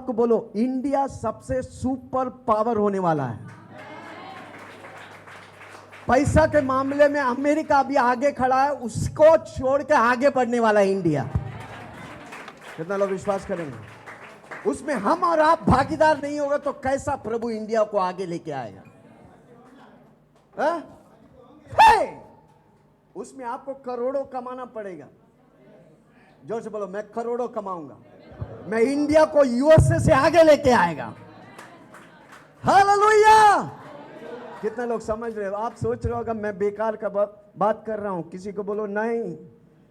को बोलो, इंडिया सबसे सुपर पावर होने वाला है। पैसा के मामले में अमेरिका अभी आगे खड़ा है, उसको छोड़ के आगे बढ़ने वाला है इंडिया। कितना लोग विश्वास करेंगे? उसमें हम और आप भागीदार नहीं होगा तो कैसा प्रभु इंडिया को आगे लेके आएगा? उसमें आपको करोड़ों कमाना पड़ेगा। जोर से बोलो, मैं करोड़ों कमाऊंगा, मैं इंडिया को यूएसए से आगे लेके आएगा। हालेलुया! कितने लोग समझ रहे हो? आप सोच रहे हो मैं बेकार का बात कर रहा हूं। किसी को बोलो नहीं,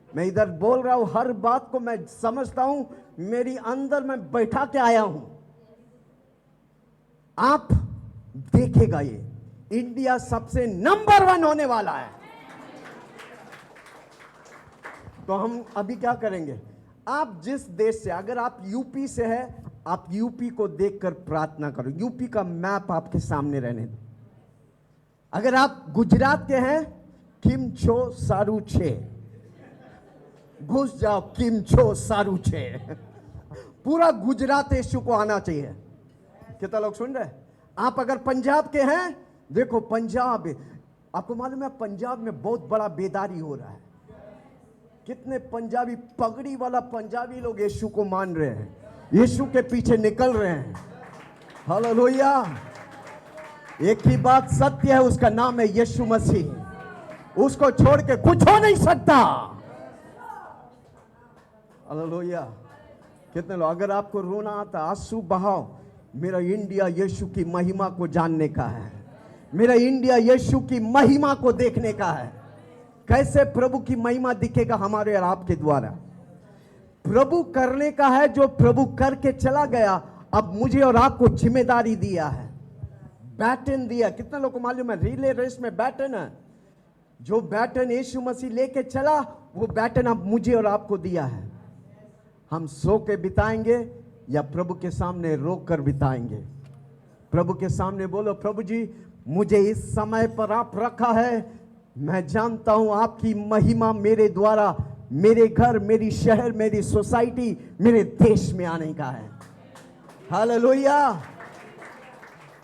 मैं इधर बोल रहा हूं, हर बात को मैं समझता हूं, मेरी अंदर मैं बैठा के आया हूं। आप देखेगा ये इंडिया सबसे नंबर 1 होने वाला है। तो हम अभी क्या करेंगे? आप जिस देश से, अगर आप यूपी से है, आप यूपी को देखकर प्रार्थना करो। यूपी का मैप आपके सामने रहने दो। अगर आप गुजरात के हैं, किम छो सारू छे, घुस जाओ किम छो सारू छे। पूरा गुजरात यीशु को आना चाहिए। कितना लोग सुन रहे? आप अगर पंजाब के हैं, देखो पंजाब, आपको मालूम है पंजाब में बहुत बड़ा बेदारी हो रहा है। कितने पंजाबी, पगड़ी वाला पंजाबी लोग यीशु को मान रहे हैं, यीशु के पीछे निकल रहे हैं। हालेलुया! एक ही बात सत्य है, उसका नाम है यीशु मसीह। उसको छोड़ के कुछ हो नहीं सकता। हालेलुया! कितने लोग, अगर आपको रोना आता, आंसू बहाओ। मेरा इंडिया यीशु की महिमा को जानने का है, मेरा इंडिया यीशु की महिमा को देखने का है। कैसे प्रभु की महिमा दिखेगा हमारे और आपके द्वारा? प्रभु करने का है, जो प्रभु करके चला गया, अब मुझे और आपको जिम्मेदारी दिया है, बैटन दिया। कितने लोगों को मालूम है रिले रेस में बैटन है? जो बैटन यीशु मसीह लेके चला, वो बैटन अब मुझे और आपको दिया है। हम सो के बिताएंगे या प्रभु के सामने रोक कर बिताएंगे? प्रभु के सामने बोलो, प्रभु जी मुझे इस समय पर आप रखा है, मैं जानता हूं आपकी महिमा मेरे द्वारा मेरे घर, मेरी शहर, मेरी सोसाइटी, मेरे देश में आने का है। हालेलुया!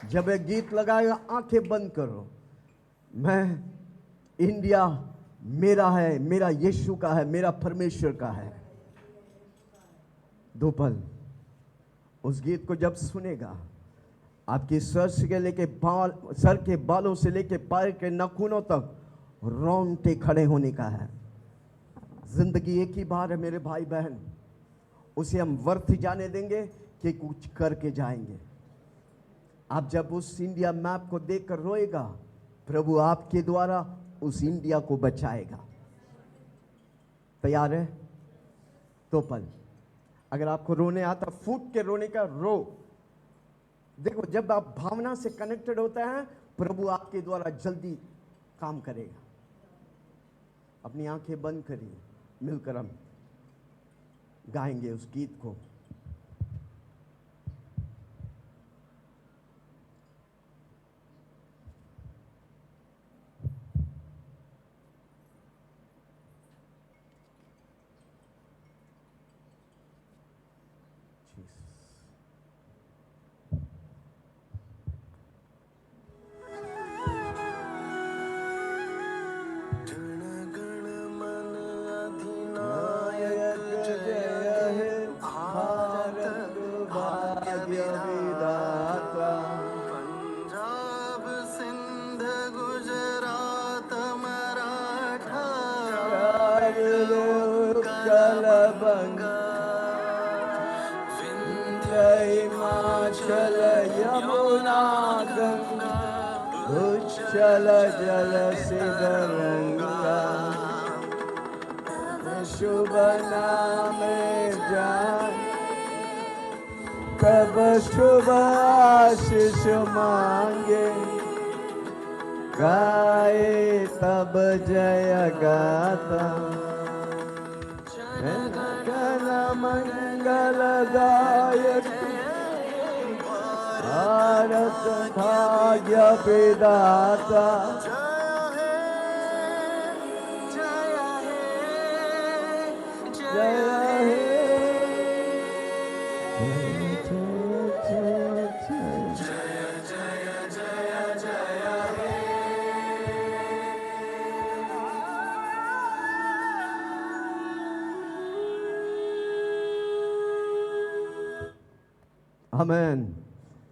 जब एक गीत लगाएगा, आंखें बंद करो। मैं, इंडिया मेरा है, मेरा यीशु का है, मेरा परमेश्वर का है। 2 पल उस गीत को जब सुनेगा, आपकी सर से लेके बाल, सर के बालों से लेके पैर के नाखूनों तक रोंगटे खड़े होने का है। जिंदगी एक ही बार है मेरे भाई बहन, उसे हम व्यर्थ जाने देंगे कि कुछ करके जाएंगे। आप जब उस इंडिया मैप को देखकर रोएगा, प्रभु आपके द्वारा उस इंडिया को बचाएगा। तैयार है? 2 पल। अगर आपको रोने आता, फूट के रोने का रो। देखो, जब आप भावना से कनेक्टेड होते हैं, प्रभु आपके द्वारा जल्दी काम करेगा। अपनी आंखें बंद करिए, मिलकर हम गाएंगे उस गीत को। चल जल सिदरंगा, शुभ नाम जान, कब शुभ आशीष मांगे, गाए तब जय गाता। जन मंगलदायक भारत भाग्य विधाता, जय हे आमेन।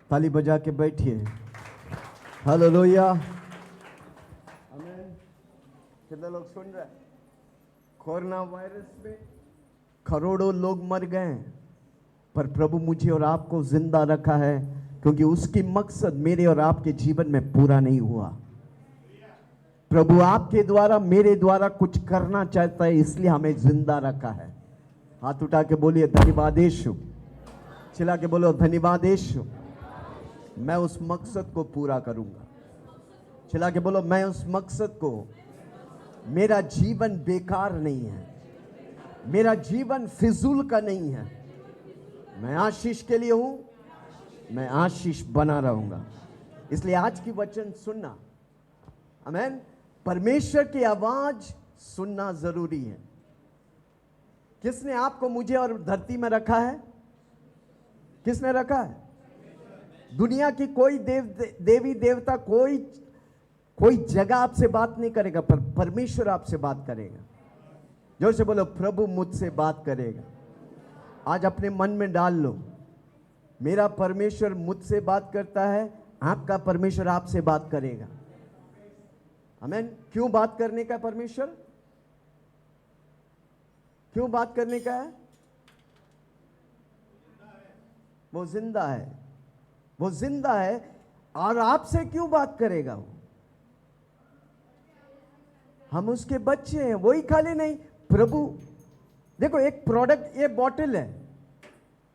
ताली बजा के बैठिए। हालेलुया। आमेन। कितने लोग सुन रहे हैं? कोरोना वायरस में करोड़ों लोग मर गए, पर प्रभु मुझे और आपको जिंदा रखा है, क्योंकि उसकी मकसद मेरे और आपके जीवन में पूरा नहीं हुआ। प्रभु आपके द्वारा, मेरे द्वारा कुछ करना चाहता है, इसलिए हमें जिंदा रखा है। हाथ उठा के बोलिए धन्यवाद यीशु। चिल्ला के बोलो धन्यवाद यीशु। मैं उस मकसद को पूरा करूंगा। चिल्ला के बोलो मैं उस मकसद को, मेरा जीवन बेकार नहीं है, मेरा जीवन फिजूल का नहीं है, मैं आशीष के लिए हूं, मैं आशीष बना रहूंगा। इसलिए आज की वचन सुनना, आमेन, परमेश्वर की आवाज सुनना जरूरी है। किसने आपको, मुझे और धरती में रखा है? किसने रखा है? दुनिया की कोई देवी देवता, कोई जगह आपसे बात नहीं करेगा, पर परमेश्वर आपसे बात करेगा। जोर से बोलो प्रभु मुझसे बात करेगा। आज अपने मन में डाल लो, मेरा परमेश्वर मुझसे बात करता है, आपका परमेश्वर आपसे बात करेगा। आमीन। क्यों बात करने का परमेश्वर? क्यों बात करने का है? वो जिंदा है, वो जिंदा है। और आपसे क्यों बात करेगा वो? हम उसके बच्चे हैं। वही खाली नहीं, प्रभु देखो, एक प्रोडक्ट, ये बॉटल है,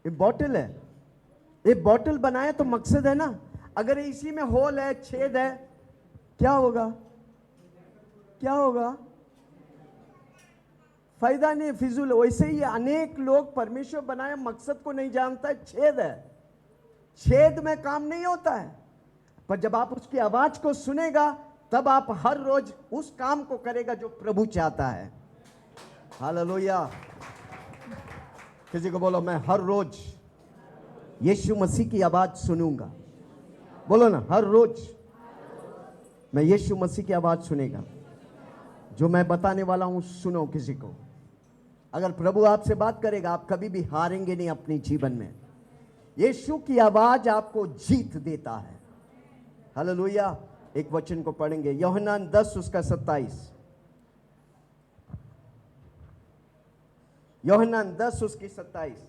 ये बॉटल है, ये बॉटल बनाया तो मकसद है ना। अगर इसी में होल है, छेद है, क्या होगा? क्या होगा? फायदा नहीं, फिजूल। वैसे ही अनेक लोग परमेश्वर बनाए मकसद को नहीं जानता है, छेद है, छेद में काम नहीं होता है। पर जब आप उसकी आवाज को सुनेगा, तब आप हर रोज उस काम को करेगा जो प्रभु चाहता है। हालेलुया। किसी को बोलो मैं हर रोज यीशु मसीह की आवाज सुनूंगा। बोलो ना, हर रोज मैं यीशु मसीह की आवाज सुनेगा। जो मैं बताने वाला हूं सुनो किसी को। अगर प्रभु आपसे बात करेगा, आप कभी भी हारेंगे नहीं अपने जीवन में। यीशु की आवाज आपको जीत देता है। हालेलुया। एक वचन को पढ़ेंगे, यूहन्ना 10 उसका 27। यूहन्ना 10 उसकी 27।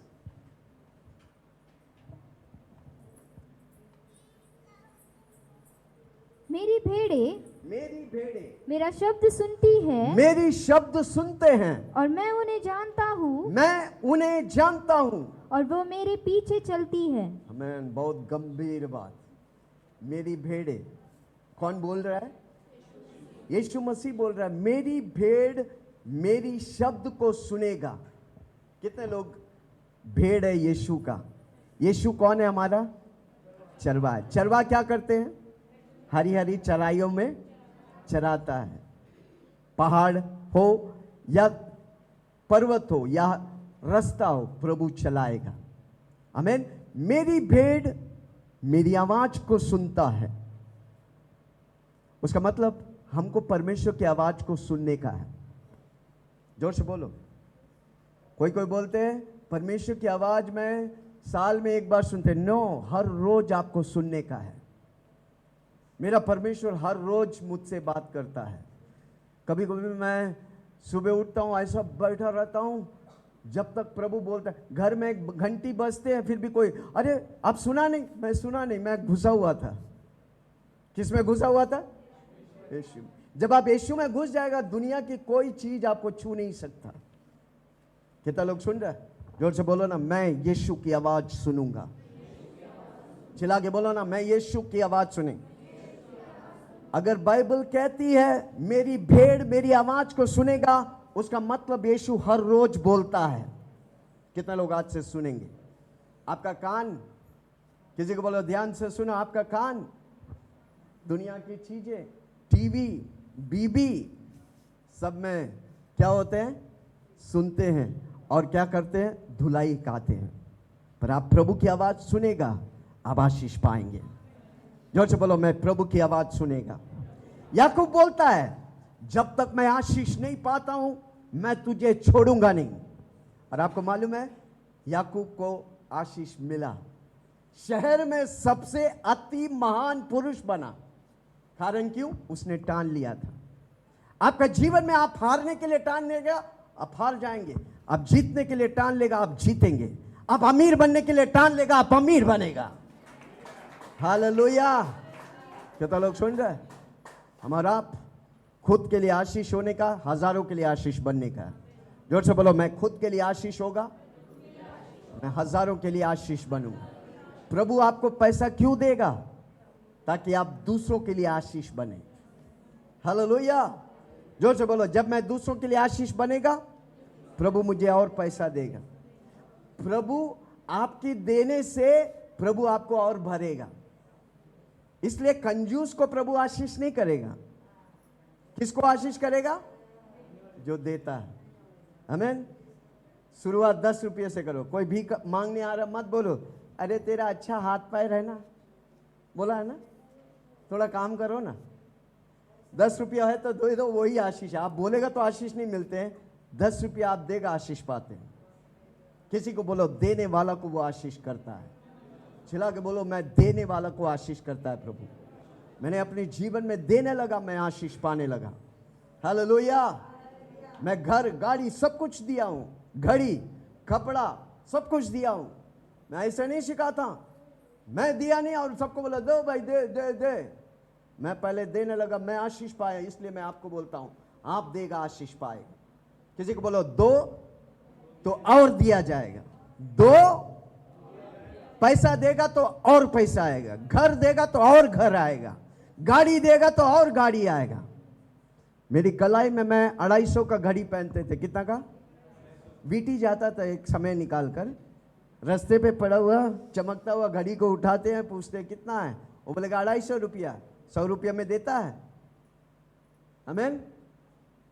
मेरी भेड़े मेरा शब्द सुनती है, मेरी शब्द सुनते हैं, और मैं उन्हें जानता हूँ, मैं उन्हें जानता हूं, और वो मेरे पीछे चलती है। आमीन। बहुत गंभीर बात। मेरी भेड़े, कौन बोल रहा है? यीशु मसीह बोल रहा है, मेरी भेड़ मेरी शब्द को सुनेगा। कितने लोग भेड़ है यीशु का? यीशु कौन है? हमारा चरवा है। चरवा क्या करते हैं? हरी हरी चराइयों में चराता है। पहाड़ हो या पर्वत हो या रास्ता हो, प्रभु चलाएगा। आमीन। मेरी भेड़ मेरी आवाज को सुनता है। उसका मतलब हमको परमेश्वर की आवाज को सुनने का है। जोर से बोलो। कोई बोलते हैं परमेश्वर की आवाज में साल में एक बार सुनते। नो, हर रोज आपको सुनने का है। मेरा परमेश्वर हर रोज मुझसे बात करता है। कभी कभी मैं सुबह उठता हूँ, ऐसा बैठा रहता हूँ जब तक प्रभु बोलता है। घर में एक घंटी बजते हैं, फिर भी कोई, अरे आप सुना नहीं? मैं सुना नहीं, मैं घुसा हुआ था। किस में घुसा हुआ था? यीशु। जब आप यीशु में घुस जाएगा, दुनिया की कोई चीज आपको छू नहीं सकता। कितना लोग सुन रहे हैं? जोर से बोलो ना, मैं यीशु की आवाज सुनूंगा। चिल्ला के बोलो ना, मैं यीशु की आवाज सुनेंगे। अगर बाइबल कहती है मेरी भेड़ मेरी आवाज को सुनेगा, उसका मतलब यीशु हर रोज बोलता है। कितने लोग आज से सुनेंगे? आपका कान, किसी को बोलो ध्यान से सुनो, आपका कान दुनिया की चीजें, टीवी, बीबी, सब में क्या होते हैं? सुनते हैं और क्या करते हैं? धुलाई खाते हैं। पर आप प्रभु की आवाज सुनेगा, आप आशीष पाएंगे। जोर से बोलो, मैं प्रभु की आवाज सुनेगा। याकूब बोलता है, जब तक मैं आशीष नहीं पाता हूं, मैं तुझे छोड़ूंगा नहीं। और आपको मालूम है, याकूब को आशीष मिला। शहर में सबसे अति महान पुरुष बना। कारण क्यों? उसने ठान लिया था। आपका जीवन में आप हारने के लिए ठान लेगा, आप हार जाएंगे। आप जीतने के लिए ठान लेगा, आप जीतेंगे। आप अमीर बनने के लिए ठान लेगा, आप अमीर बनेगा। हालेलुया। कितना लोग सुन रहे हैं? हमारा आप खुद के लिए आशीष होने का, हजारों के लिए आशीष बनने का। जोर से बोलो, मैं खुद के लिए आशीष होगा, मैं हजारों के लिए आशीष बनूंगा। प्रभु आपको पैसा क्यों देगा? ताकि आप दूसरों के लिए आशीष बने। हालेलुया। जोर से बोलो, जब मैं दूसरों के लिए आशीष बनेगा, प्रभु मुझे और पैसा देगा। प्रभु आपकी देने से प्रभु आपको और भरेगा। इसलिए कंजूस को प्रभु आशीष नहीं करेगा। किसको आशीष करेगा? जो देता है। आमीन। शुरुआत 10 रुपये से करो। कोई भी मांगने आ रहा मत बोलो, अरे तेरा अच्छा हाथ पैर है ना, बोला है ना, थोड़ा काम करो ना। 10 रुपया है तो दे दो, वही आशीष है। आप बोलेगा तो आशीष नहीं मिलते हैं, 10 रुपया आप देगा आशीष पाते हैं। किसी को बोलो, देने वाला को वो आशीष करता है। चिल्ला के बोलो, मैं देने वाला को आशीष करता है प्रभु। मैंने अपने जीवन में देने लगा, मैं आशीष पाने लगा। हालेलुया। मैं घर गाड़ी सब कुछ दिया हूं, घड़ी कपड़ा सब कुछ दिया हूं। मैं ऐसे नहीं सिखाता, मैं दिया नहीं और सबको बोला दो भाई, दे दे दे। मैं पहले देने लगा, मैं आशीष पाया। इसलिए मैं आपको बोलता हूं, आप देगा आशीष पाएगा। किसी को बोलो, दो तो और दिया जाएगा। दो पैसा देगा तो और पैसा आएगा, घर देगा तो और घर आएगा, गाड़ी देगा तो और गाड़ी आएगा। मेरी कलाई में मैं 250 का घड़ी पहनते थे। कितना का? बीटी जाता था एक समय निकाल कर, रास्ते पे पड़ा हुआ चमकता हुआ घड़ी को उठाते हैं, पूछते हैं कितना है, वो बोलेगा 250 रुपया। 100 रुपया में देता है। आमीन।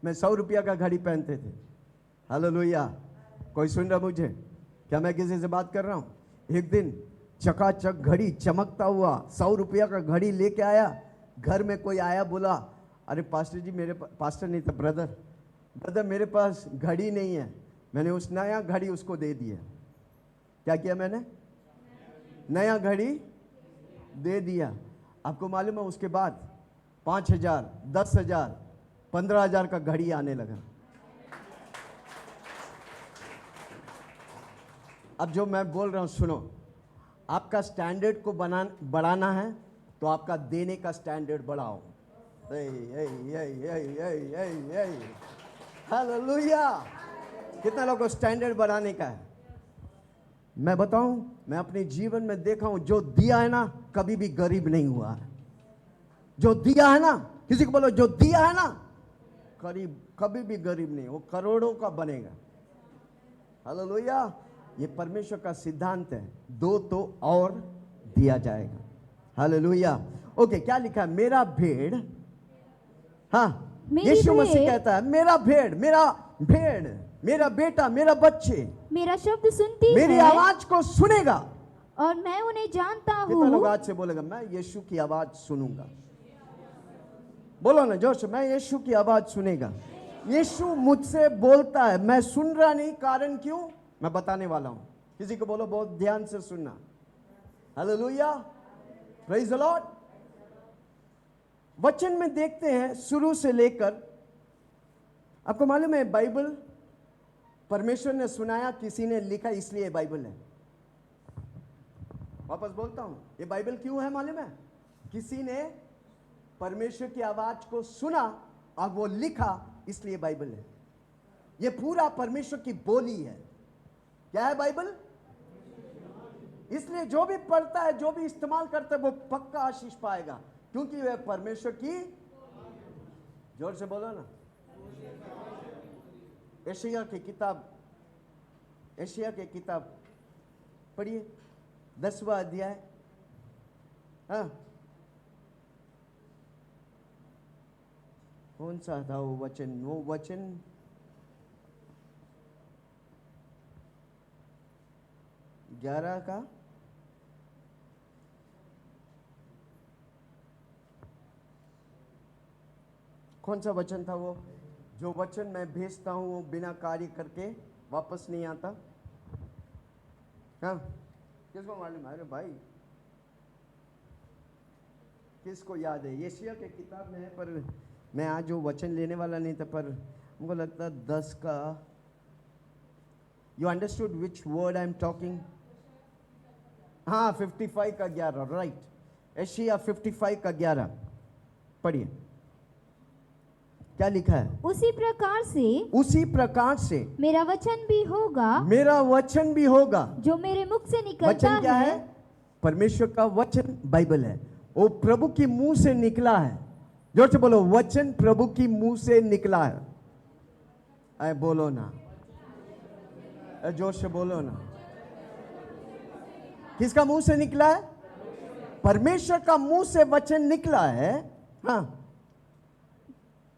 मैं 100 रुपया का घड़ी पहनते थे। हालेलुया। कोई सुन रहा मुझे? क्या मैं किसी से बात कर रहा हूं? एक दिन चकाचक घड़ी चमकता हुआ 100 रुपया का घड़ी लेके आया। घर में कोई आया, बोला, अरे पास्टर जी, मेरे पास्टर नहीं था, ब्रदर मेरे पास घड़ी नहीं है। मैंने उस नया घड़ी उसको दे दिया। क्या किया मैंने? नया घड़ी दे दिया। आपको मालूम है, उसके बाद 5,000, 10,000, 15,000 का घड़ी आने लगा। अब जो मैं बोल रहा हूं सुनो, आपका स्टैंडर्ड को बढ़ाना है तो आपका देने का स्टैंडर्ड बढ़ाओ। हालेलुया। कितना लोगों को स्टैंडर्ड बढ़ाने का है? मैं बताऊं, मैं अपने जीवन में देखा हूं, जो दिया है ना, कभी भी गरीब नहीं हुआ है। जो दिया है ना, किसी को बोलो, जो दिया है ना, कभी भी गरीब नहीं, वो करोड़ों का बनेगा। हालेलुया। ये परमेश्वर का सिद्धांत है, दो तो और दिया जाएगा। हालेलुया। ओके, क्या लिखा है? मेरा भेड़, हाँ, यीशु मसीह कहता है, मेरा भेड़, मेरा बेटा, मेरा बच्चे मेरा शब्द सुनती मेरी है आवाज को सुनेगा और मैं उन्हें जानता कितना लोग हूँ। आज से बोलेगा, मैं यीशु की आवाज सुनूंगा? बोलो ना जोर से, मैं यीशु की आवाज सुनेगा। यीशु मुझसे बोलता है, मैं सुन रहा नहीं। कारण क्यों? मैं बताने वाला हूं। किसी को बोलो, बहुत ध्यान से सुनना। हालेलुया। Praise the Lord. वचन में देखते हैं शुरू से लेकर, आपको मालूम है बाइबल परमेश्वर ने सुनाया, किसी ने लिखा, इसलिए बाइबल है। वापस बोलता हूं, ये बाइबल क्यों है मालूम है? किसी ने परमेश्वर की आवाज को सुना और वो लिखा, इसलिए बाइबल है। ये पूरा परमेश्वर की बोली है। क्या है बाइबल? इसलिए जो भी पढ़ता है, जो भी इस्तेमाल करता है, वो पक्का आशीष पाएगा, क्योंकि वह परमेश्वर की, जोर से बोलो ना, एशिया की किताब पढ़िए, 10वां अध्याय। हाँ, कौन सा था वो वचन? ग्यारह का कौन सा वचन था वो? जो वचन मैं भेजता हूं वो बिना कार्य करके वापस नहीं आता। हाँ, किसको मालूम? अरे भाई, किसको याद है? यशायाह के किताब में है, पर मैं आज जो वचन लेने वाला नहीं था, पर हमको लगता है 10 का। You understood which word I am talking? हाँ, 55 का 11, राइट। यशायाह 55 का 11 पढ़िए, क्या लिखा है? उसी प्रकार से मेरा वचन भी होगा, मेरा वचन भी होगा जो मेरे मुख से निकलता वचन क्या है? परमेश्वर का वचन बाइबल है, वो प्रभु की मुंह से निकला है। जोर से बोलो, वचन प्रभु की मुंह से निकला है। अरे बोलो ना, जोर से बोलो ना। किसका मुंह से निकला है? परमेश्वर का मुंह से वचन निकला है। हाँ,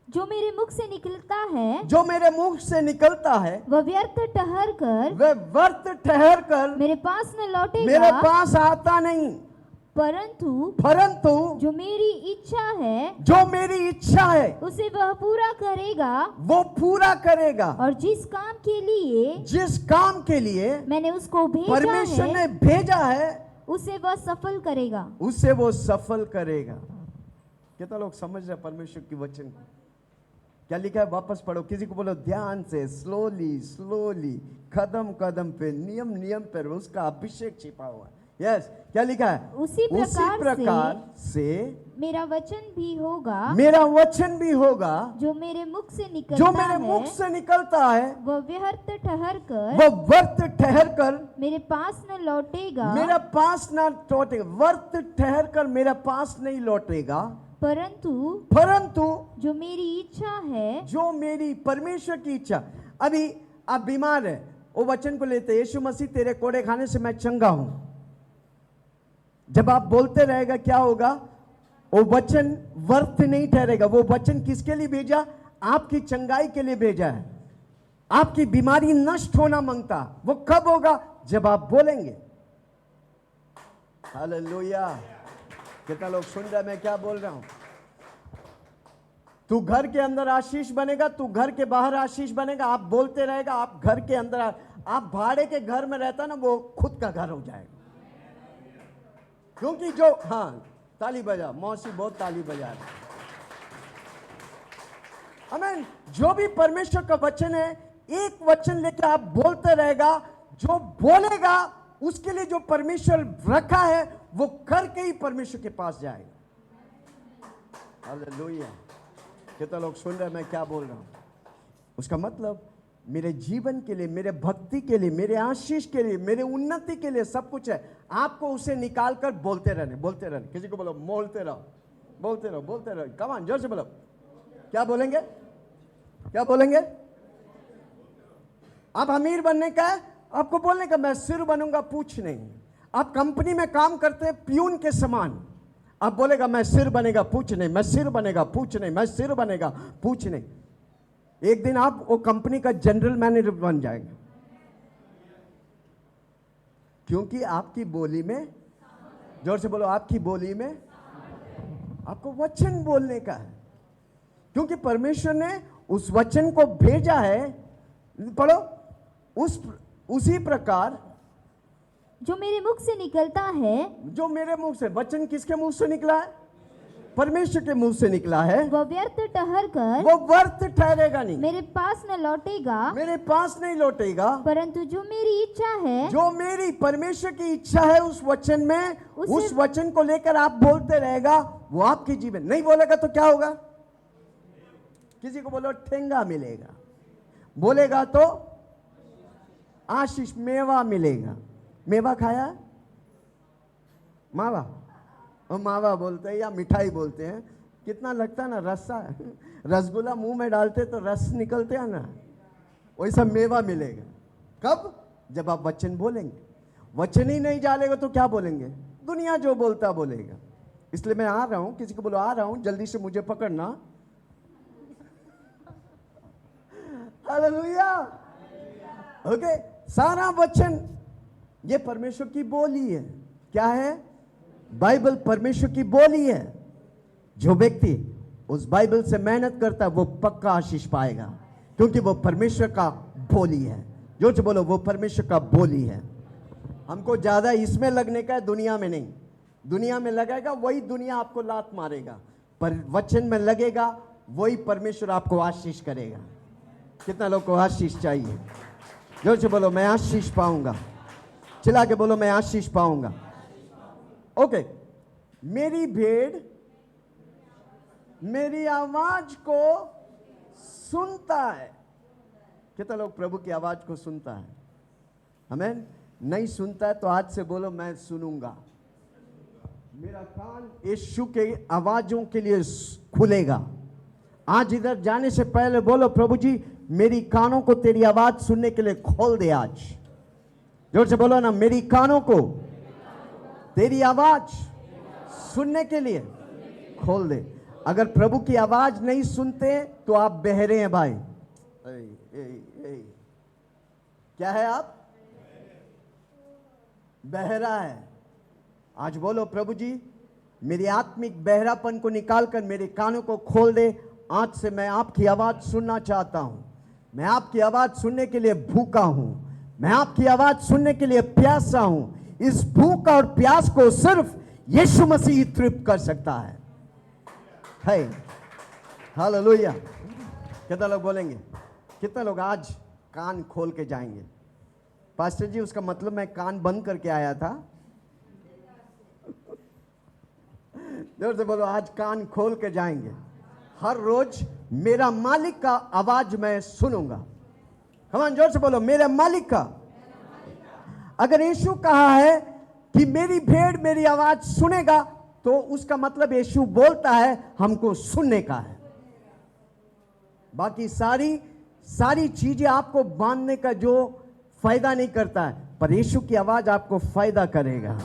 जो मेरे मुख से निकलता है, जो मेरे मुख से निकलता है वह व्यर्थ ठहर कर मेरे पास न लौटेगा, मेरे पास आता नहीं, परंतु जो मेरी इच्छा है उसे वह पूरा करेगा, वो पूरा करेगा। और जिस काम के लिए मैंने उसको परमेश्वर ने भेजा है, उसे वह सफल करेगा। उसे वो सफल करेगा। कितना लोग समझ रहे परमेश्वर की वचन को? क्या लिखा है? वापस पढ़ो, किसी को बोलो ध्यान से, स्लोली, कदम कदम पे, नियम पर उसका अभिषेक छिपा हुआ है। यस, क्या लिखा है? उसी प्रकार से मेरा वचन भी होगा, जो मेरे मुख से निकलता है, वह व्यर्थ ठहर कर मेरे पास न लौटेगा, व्यर्थ ठहर कर मेरे पास नहीं लौटेगा, परंतु जो मेरी इच्छा है, जो मेरी परमेश्वर की इच्छा। अभी आप बीमार है, वो वचन को लेते, यीशु मसीह तेरे कोड़े खाने से मैं चंगा हूं। जब आप बोलते रहेगा क्या होगा? वो वचन व्यर्थ नहीं ठहरेगा। वो वचन किसके लिए भेजा? आपकी चंगाई के लिए भेजा है। आपकी बीमारी नष्ट होना मांगता, वो कब होगा? जब आप बोलेंगे। हालेलुया। कितना लोग सुन रहे हैं मैं क्या बोल रहा हूं? तू घर के अंदर आशीष बनेगा, तू घर के बाहर आशीष बनेगा। आप बोलते रहेगा, आप घर के अंदर, आप भाड़े के घर में रहता ना, वो खुद का घर हो जाएगा। क्योंकि जो, हाँ, ताली बजा, मौसी बहुत ताली बजा रहे। आमीन। जो भी परमेश्वर का वचन है, एक वचन लेकर आप बोलते रहेगा, जो बोलेगा उसके लिए जो परमेश्वर रखा है वो करके ही परमेश्वर के पास जाएगा। हालेलुया। कितना लोग सुन रहे हैं मैं क्या बोल रहा हूं? उसका मतलब मेरे जीवन के लिए, मेरे भक्ति के लिए, मेरे आशीष के लिए, मेरे उन्नति के लिए सब कुछ है। आपको उसे निकाल कर बोलते रहने। किसी को बोलो बोलते रहो। कम ऑन, जोर से बोलो। क्या बोलेंगे? आप अमीर बनने का है, आपको बोलने का मैं सिर बनूंगा, पूछ नहीं। आप कंपनी में काम करते हैं प्यून के समान, आप बोलेगा मैं सिर बनेगा, पूछ नहीं, मैं सिर बनेगा, पूछ नहीं, मैं सिर बनेगा, पूछ नहीं। एक दिन आप वो कंपनी का जनरल मैनेजर बन जाएगा, क्योंकि आपकी बोली में, जोर से बोलो, आपकी बोली में आपको वचन बोलने का है। क्योंकि परमेश्वर ने उस वचन को भेजा है। पढ़ो, उसी प्रकार जो मेरे मुख से निकलता है, जो मेरे मुख से, वचन किसके मुंह से निकला है? परमेश्वर के मुंह से निकला है। वो व्यर्थ ठहरेगा नहीं, मेरे पास नहीं लौटेगा, परंतु जो मेरी इच्छा है, जो मेरी परमेश्वर की इच्छा है उस वचन में, उस वचन को लेकर आप बोलते रहेगा, वो आपके जीवन। नहीं बोलेगा तो क्या होगा? किसी को बोलो ठेंगा मिलेगा, बोलेगा तो आशीष, मेवा मिलेगा। मेवा खाया? मावा, और मावा बोलते हैं या मिठाई बोलते हैं। कितना लगता है ना, रस्सा, रसगुल्ला मुंह में डालते तो रस निकलते हैं ना, वैसा मेवा मिलेगा। कब? जब आप वचन बोलेंगे। वचन ही नहीं डालेगा तो क्या बोलेंगे? दुनिया जो बोलता बोलेगा। इसलिए मैं आ रहा हूं, किसी को बोलो आ रहा हूं, जल्दी से मुझे पकड़ना। हालेलुया। ओके, सारा वचन ये परमेश्वर की बोली है। क्या है? बाइबल परमेश्वर की बोली है। जो व्यक्ति उस बाइबल से मेहनत करता है वो पक्का आशीष पाएगा, क्योंकि वो परमेश्वर का बोली है। जो बोलो, वो परमेश्वर का बोली है। हमको ज्यादा इसमें लगने का है, दुनिया में नहीं। दुनिया में लगाएगा वही दुनिया आपको लात मारेगा, पर वचन में लगेगा वही परमेश्वर आपको आशीष करेगा। कितना लोग को आशीष चाहिए? जोर से बोलो मैं आशीष पाऊंगा। चिल्ला के बोलो मैं आशीष पाऊंगा। ओके, मेरी भेड़ मेरी आवाज को सुनता है। कितना लोग प्रभु की आवाज को सुनता है? आमीन। नहीं सुनता है तो आज से बोलो मैं सुनूंगा। मेरा कान यीशु के आवाजों के लिए खुलेगा। आज इधर जाने से पहले बोलो प्रभु जी मेरी कानों को तेरी आवाज सुनने के लिए खोल दे। आज जोर से बोलो ना, मेरी कानों को तेरी आवाज सुनने के लिए खोल दे। अगर प्रभु की आवाज नहीं सुनते तो आप बहरे हैं भाई। क्या है? आप बहरा है। आज बोलो प्रभु जी मेरी आत्मिक बहरापन को निकालकर मेरे कानों को खोल दे। आज से मैं आपकी आवाज सुनना चाहता हूं। मैं आपकी आवाज सुनने के लिए भूखा हूं। मैं आपकी आवाज सुनने के लिए प्यासा हूं। इस भूख और प्यास को सिर्फ यीशु मसीह तृप्त कर सकता है। हालेलुया। कितना लोग बोलेंगे? कितना लोग आज कान खोल के जाएंगे? पास्टर जी उसका मतलब मैं कान बंद करके आया था। जोर से बोलो आज कान खोल के जाएंगे। हर रोज मेरा मालिक का आवाज मैं सुनूंगा। कमान जोर से बोलो मेरे मालिक का। अगर यीशु कहा है कि मेरी भेड़ मेरी आवाज सुनेगा तो उसका मतलब यीशु बोलता है हमको सुनने का है। बाकी सारी चीजें आपको बांधने का जो फायदा नहीं करता है, पर यीशु की आवाज आपको फायदा करेगा।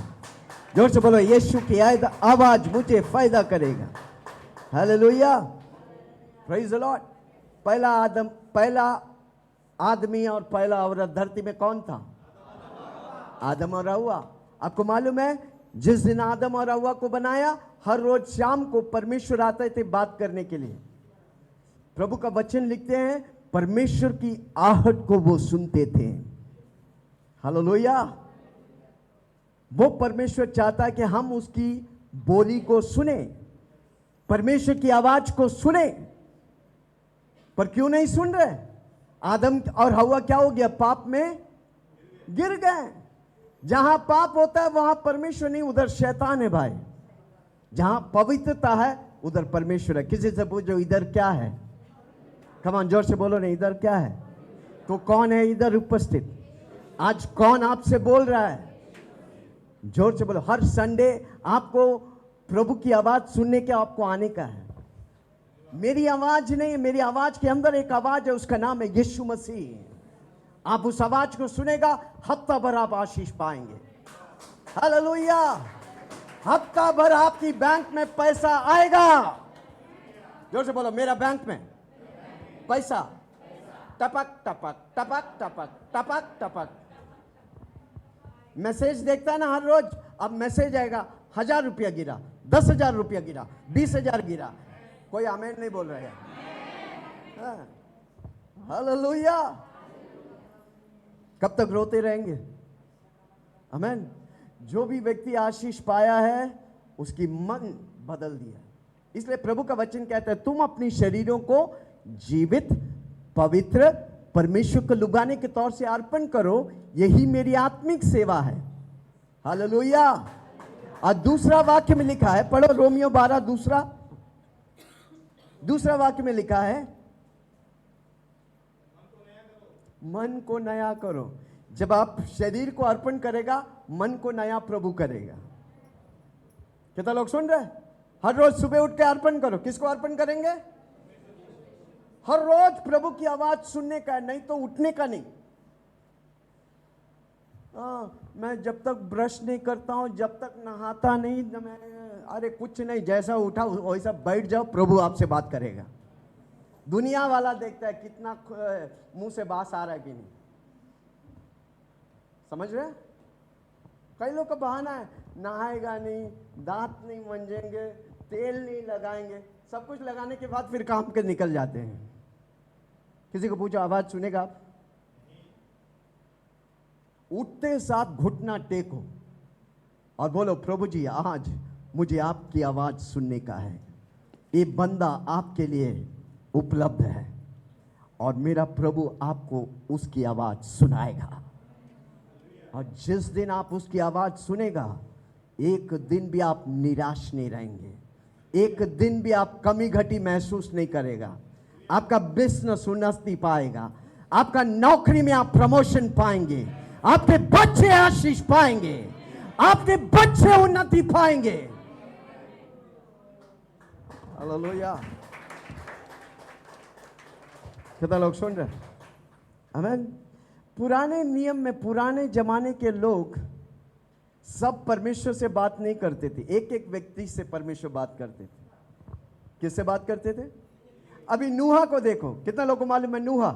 जोर से बोलो यीशु की आवाज मुझे फायदा करेगा। Hallelujah, praise the Lord. पहला आदमी और पहला औरत धरती में कौन था? आदम और हव्वा। आपको मालूम है जिस दिन आदम और हव्वा को बनाया, हर रोज शाम को परमेश्वर आते थे बात करने के लिए। प्रभु का वचन लिखते हैं परमेश्वर की आहट को वो सुनते थे। हालेलुया। वो परमेश्वर चाहता है कि हम उसकी बोली को सुने, परमेश्वर की आवाज को सुने, पर क्यों नहीं सुन रहे? आदम और हव्वा क्या हो गया? पाप में गिर गए। जहां पाप होता है वहां परमेश्वर नहीं, उधर शैतान है भाई। जहां पवित्रता है उधर परमेश्वर है। किसी से पूछो इधर क्या है? कमान जोर से बोलो नहीं इधर क्या है? तो कौन है इधर उपस्थित? आज कौन आपसे बोल रहा है? जोर से बोलो। हर संडे आपको प्रभु की आवाज सुनने के आपको आने का है। मेरी आवाज नहीं, मेरी आवाज के अंदर एक आवाज है, उसका नाम है यीशु मसीह। आप उस आवाज को सुनेगा, हफ्ता भर आप आशीष पाएंगे। हालेलुया। हफ्ता भर आपकी बैंक में पैसा आएगा। जोर से बोलो मेरा बैंक में पैसा टपक टपक टपक टपक टपक टपक। मैसेज देखता है ना हर रोज, अब मैसेज आएगा 1000 रुपया गिरा, 10,000 रुपया गिरा, 20,000 गिरा। कोई आमीन नहीं बोल रहा है। हालेलुया। कब तक रोते रहेंगे? आमीन। जो भी व्यक्ति आशीष पाया है उसकी मन बदल दिया। इसलिए प्रभु का वचन कहता है तुम अपनी शरीरों को जीवित पवित्र परमेश्वर को लुभाने के तौर से अर्पण करो, यही मेरी आत्मिक सेवा है। हालेलुया। और दूसरा वाक्य में लिखा है, पढ़ो रोमियो 12 दूसरा वाक्य में लिखा है मन को नया करो। जब आप शरीर को अर्पण करेगा, मन को नया प्रभु करेगा। कितना लोग सुन रहे? हर रोज सुबह उठ के अर्पण करो। किसको अर्पण करेंगे? हर रोज प्रभु की आवाज सुनने का है, नहीं तो उठने का नहीं। मैं जब तक ब्रश नहीं करता हूं, जब तक नहाता नहीं, अरे कुछ नहीं, जैसा उठा वैसा बैठ जाओ, प्रभु आपसे बात करेगा। दुनिया वाला देखता है कितना मुंह से बास आ रहा है कि नहीं। समझ रहे? कई लोग का बहाना है, नहाएगा नहीं, दांत नहीं मंजेंगे, तेल नहीं लगाएंगे, सब कुछ लगाने के बाद फिर काम के निकल जाते हैं। किसी को पूछो आवाज सुनेगा आप? उठते साथ घुटना टेको। और बोलो प्रभु जी आज मुझे आपकी आवाज सुनने का है। ये बंदा आपके लिए उपलब्ध है और मेरा प्रभु आपको उसकी आवाज सुनाएगा। और जिस दिन आप उसकी आवाज सुनेगा, एक दिन भी आप निराश नहीं रहेंगे, एक दिन भी आप कमी घटी महसूस नहीं करेगा। आपका बिजनेस उन्नति पाएगा, आपका नौकरी में आप प्रमोशन पाएंगे, आपके बच्चे आशीष पाएंगे, आपके बच्चे उन्नति पाएंगे। हालेलुया। कितना लोग सुन रहे? आमीन। पुराने नियम में पुराने जमाने के लोग सब परमेश्वर से बात नहीं करते थे, एक एक व्यक्ति से परमेश्वर बात करते थे। किससे बात करते थे? अभी नूहा को देखो, कितना लोगों को मालूम है नूहा?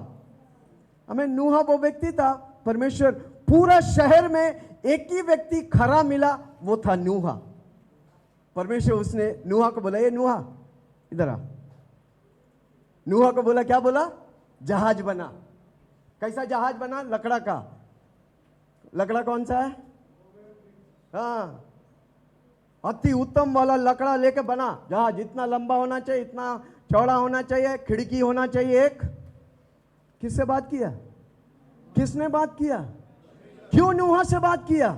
हमें नूहा वो व्यक्ति था, परमेश्वर पूरा शहर में एक ही व्यक्ति खरा मिला, वो था नूहा। परमेश्वर उसने नूहा को बोला, ये नूहा इधर आ। नूहा को बोला, क्या बोला? जहाज बना। कैसा जहाज बना? लकड़ा का। लकड़ा कौन सा है? हाँ, अति उत्तम वाला लकड़ा लेके बना जहाज। इतना लंबा होना चाहिए, इतना चौड़ा होना चाहिए, खिड़की होना चाहिए एक। किससे बात किया? किसने बात किया? क्यों नूहा से बात किया?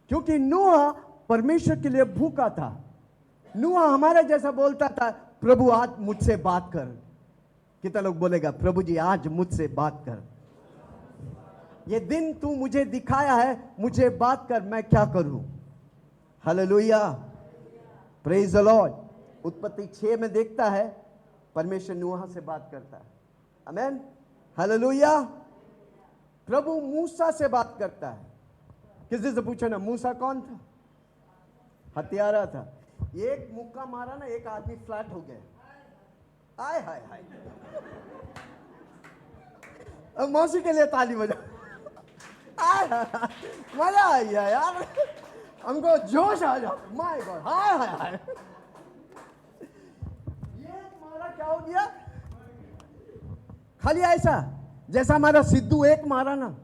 क्योंकि नूहा परमेश्वर के लिए भूखा था। नूहा हमारे जैसा बोलता था, प्रभु आज मुझसे बात कर। कितना लोग बोलेगा प्रभु जी आज मुझसे बात कर, ये दिन तू मुझे दिखाया है, मुझे बात कर, मैं क्या करूं? Hallelujah, praise the Lord. उत्पत्ति 6 में देखता है परमेश्वर नूहा से बात करता है। आमीन, हालेलुया। प्रभु मूसा से बात करता है। किसी से पूछो ना, मूसा कौन था? हत्यारा था। एक मुक्का मारा ना, एक आदमी फ्लैट हो गया। आय हाय हाय। अब मौसी के लिए ताली बजाओ। मजा आ गया यार, हमको जोश आ जाओ। माय गॉड, हाय हाय हाय। ये मारा क्या हो गया? खाली ऐसा जैसा हमारा सिद्धू एक मारा ना,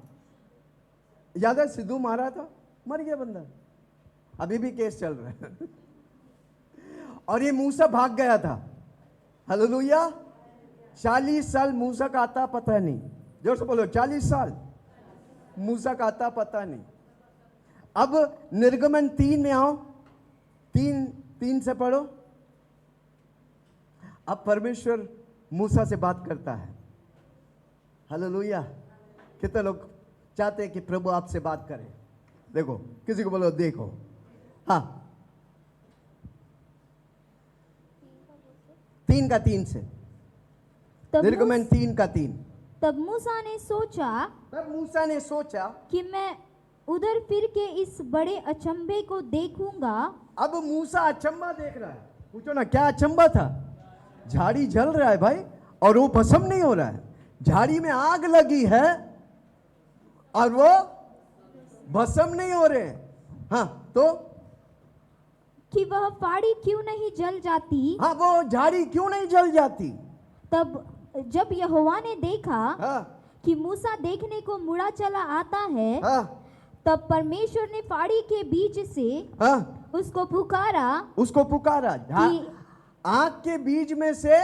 याद है? सिद्धू मारा था, मर गया बंदा, अभी भी केस चल रहा है। और ये मूसा भाग गया था। हालेलुया। 40 साल मूसा का आता पता नहीं। जोर से बोलो, 40 साल मूसा का आता पता नहीं। अब निर्गमन 3 में आओ, 3 से पढ़ो। अब परमेश्वर मूसा से बात करता है। हालेलुया। कितने लोग चाहते हैं कि प्रभु आपसे बात करे? देखो, किसी को बोलो देखो। हाँ, 3 से निर्गमन 3:3। तब मूसा ने सोचा कि मैं उधर फिर के इस बड़े अचंभे को देखूंगा। अब मूसा अचंभा देख रहा है। पूछो ना, क्या अचंभा था? झाड़ी जल रहा है भाई, और वो भस्म नहीं हो रहा है। झाड़ी में आग लगी है और वो भस्म नहीं हो रहे। हाँ, तो कि वह फाड़ी क्यों नहीं जल जाती? हाँ, वो झाड़ी क्यों नहीं जल जाती? तब जब यहोवा ने देखा हाँ, कि मूसा देखने को मुड़ा चला आता है, हाँ, तब परमेश्वर ने फाड़ी के बीच से हाँ, उसको पुकारा। आग के बीज में से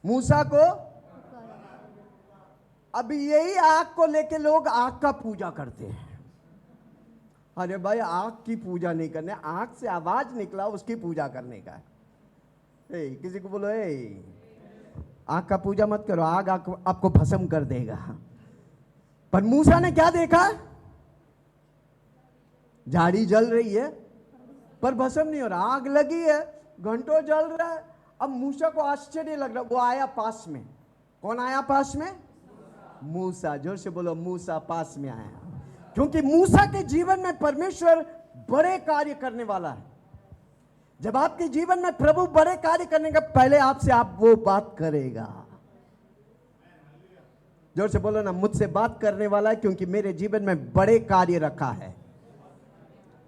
मूसा को। अभी यही आग को लेके लोग आग का पूजा करते हैं। अरे भाई, आग की पूजा नहीं करने, आग से आवाज निकला उसकी पूजा करने का है। किसी को बोलो, आग का पूजा मत करो, आग आपको भस्म कर देगा। पर मूसा ने क्या देखा? झाड़ी जल रही है पर भस्म नहीं हो रहा, आग लगी है, घंटों जल रहा है। अब मूसा को आश्चर्य लग रहा, वो आया पास में। कौन आया पास में? मूसा। जोर से बोलो, मूसा पास में आया। क्योंकि मूसा के जीवन में परमेश्वर बड़े कार्य करने वाला है। जब आपके जीवन में प्रभु बड़े कार्य करने का, पहले आपसे आप वो बात करेगा। जोर से बोलो ना, मुझसे बात करने वाला है, क्योंकि मेरे जीवन में बड़े कार्य रखा है।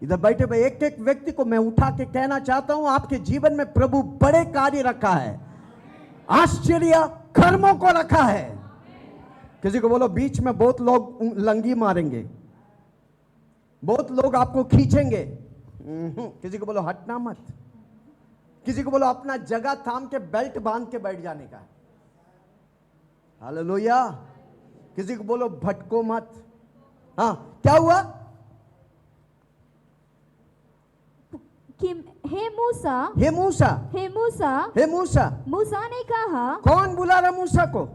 इधर बैठे हुए एक एक व्यक्ति को मैं उठा के कहना चाहता हूं, आपके जीवन में प्रभु बड़े कार्य रखा है, आश्चर्य कर्मों को रखा है। किसी को बोलो, बीच में बहुत लोग लंगी मारेंगे, बहुत लोग आपको खींचेंगे। किसी को बोलो हटना मत, किसी को बोलो अपना जगह थाम के बेल्ट बांध के बैठ जाने का। हालेलुया। किसी को बोलो भटको मत। हाँ, क्या हुआ कि हे मूसा, हे मूसा, हे मूसा, हे मूसा। मूसा ने कहा, कौन बुला रहा मूसा को?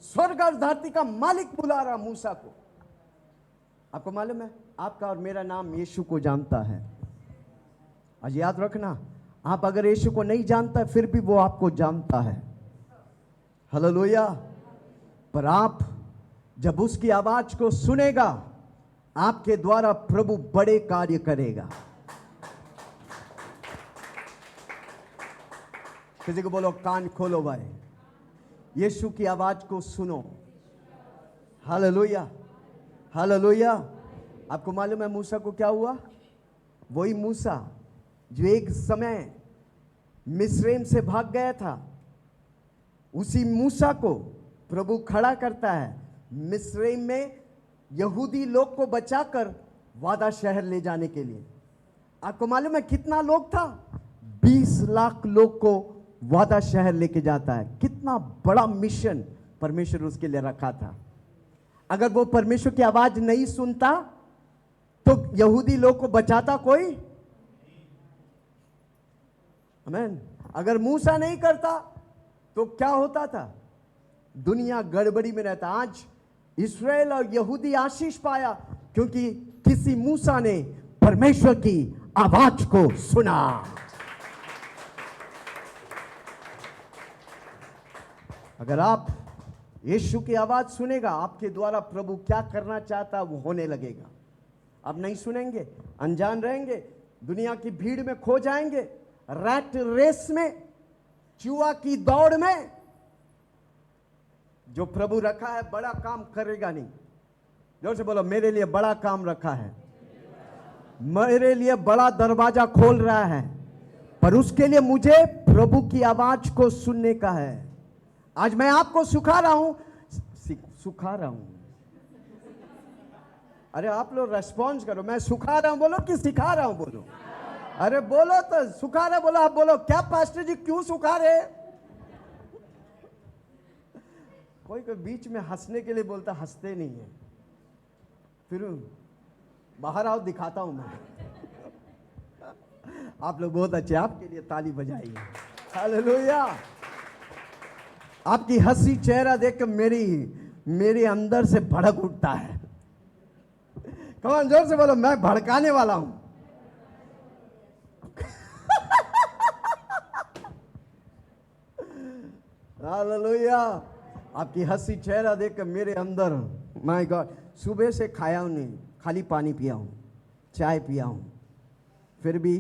स्वर्ग और धरती का मालिक बुला रहा मूसा को। आपको मालूम है आपका और मेरा नाम यीशु को जानता है। आज याद रखना, आप अगर यीशु को नहीं जानता फिर भी वो आपको जानता है। हालेलुया। पर आप जब उसकी आवाज को सुनेगा, आपके द्वारा प्रभु बड़े कार्य करेगा। किसी को बोलो कान खोलो भाई, यीशु की आवाज को सुनो। Hallelujah, hallelujah. आपको मालूम है मूसा को क्या हुआ? वही मूसा जो एक समय मिस्रैम से भाग गया था, उसी मूसा को प्रभु खड़ा करता है मिस्रैम में यहूदी लोग को बचाकर वादा शहर ले जाने के लिए। आपको मालूम है कितना लोग था? 20 लाख लोग को वादा शहर लेके जाता है। कितना बड़ा मिशन परमेश्वर उसके लिए रखा था। अगर वो परमेश्वर की आवाज नहीं सुनता तो यहूदी लोग को बचाता कोई? आमीन। अगर मूसा नहीं करता तो क्या होता था? दुनिया गड़बड़ी में रहता। आज इस्राएल और यहूदी आशीष पाया क्योंकि किसी मूसा ने परमेश्वर की आवाज को सुना। अगर आप यीशु की आवाज सुनेगा, आपके द्वारा प्रभु क्या करना चाहता है वो होने लगेगा। आप नहीं सुनेंगे, अनजान रहेंगे, दुनिया की भीड़ में खो जाएंगे, रैट रेस में, चूहा की दौड़ में। जो प्रभु रखा है बड़ा काम करेगा नहीं। जोर से बोलो, मेरे लिए बड़ा काम रखा है, मेरे लिए बड़ा दरवाजा खोल रहा है, पर उसके लिए मुझे प्रभु की आवाज को सुनने का है। आज मैं आपको सुखा रहा हूं, सुखा रहा हूं। अरे आप लोग रेस्पॉन्स करो। मैं सुखा रहा हूं बोलो कि सिखा रहा हूं बोलो? अरे बोलो तो, सुखा रहे बोलो। आप बोलो, क्या पास्टर जी क्यों सुखा रहे? कोई कोई बीच में हंसने के लिए बोलता, हंसते नहीं है। फिर बाहर आओ, दिखाता हूं मैं। आप लोग बहुत अच्छे, आपके लिए ताली बजाइए। हालेलुया। आपकी हंसी चेहरा देखकर मेरे अंदर से भड़क उठता है। कौन जोर से बोलो, मैं भड़काने वाला हूं। हालेलुया। आपकी हंसी चेहरा देखकर मेरे अंदर, माय गॉड, सुबह से खाया हूं नहीं, खाली पानी पिया हूं, चाय पिया हूं, फिर भी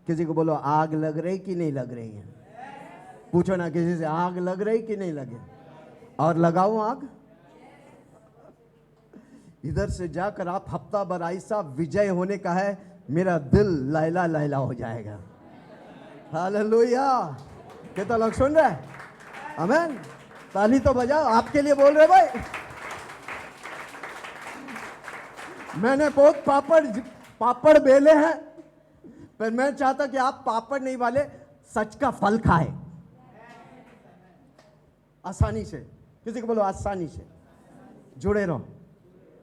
किसी को बोलो आग लग रही कि नहीं लग रही है? पूछो ना किसी से, आग लग रही कि नहीं लगे? और लगाओ आग। इधर से जाकर आप हफ्ता भर ऐसा विजय होने का है, मेरा दिल लैला लैला हो जाएगा। हालेलुया। कितना लोग सुन रहे हैं? आमीन। ताली तो बजाओ, आपके लिए बोल रहे भाई। मैंने बहुत पापड़ बेले हैं, पर मैं चाहता कि आप पापड़ नहीं वाले, सच का फल खाए आसानी से। किसी को बोलो आसानी से। जुड़े रहो,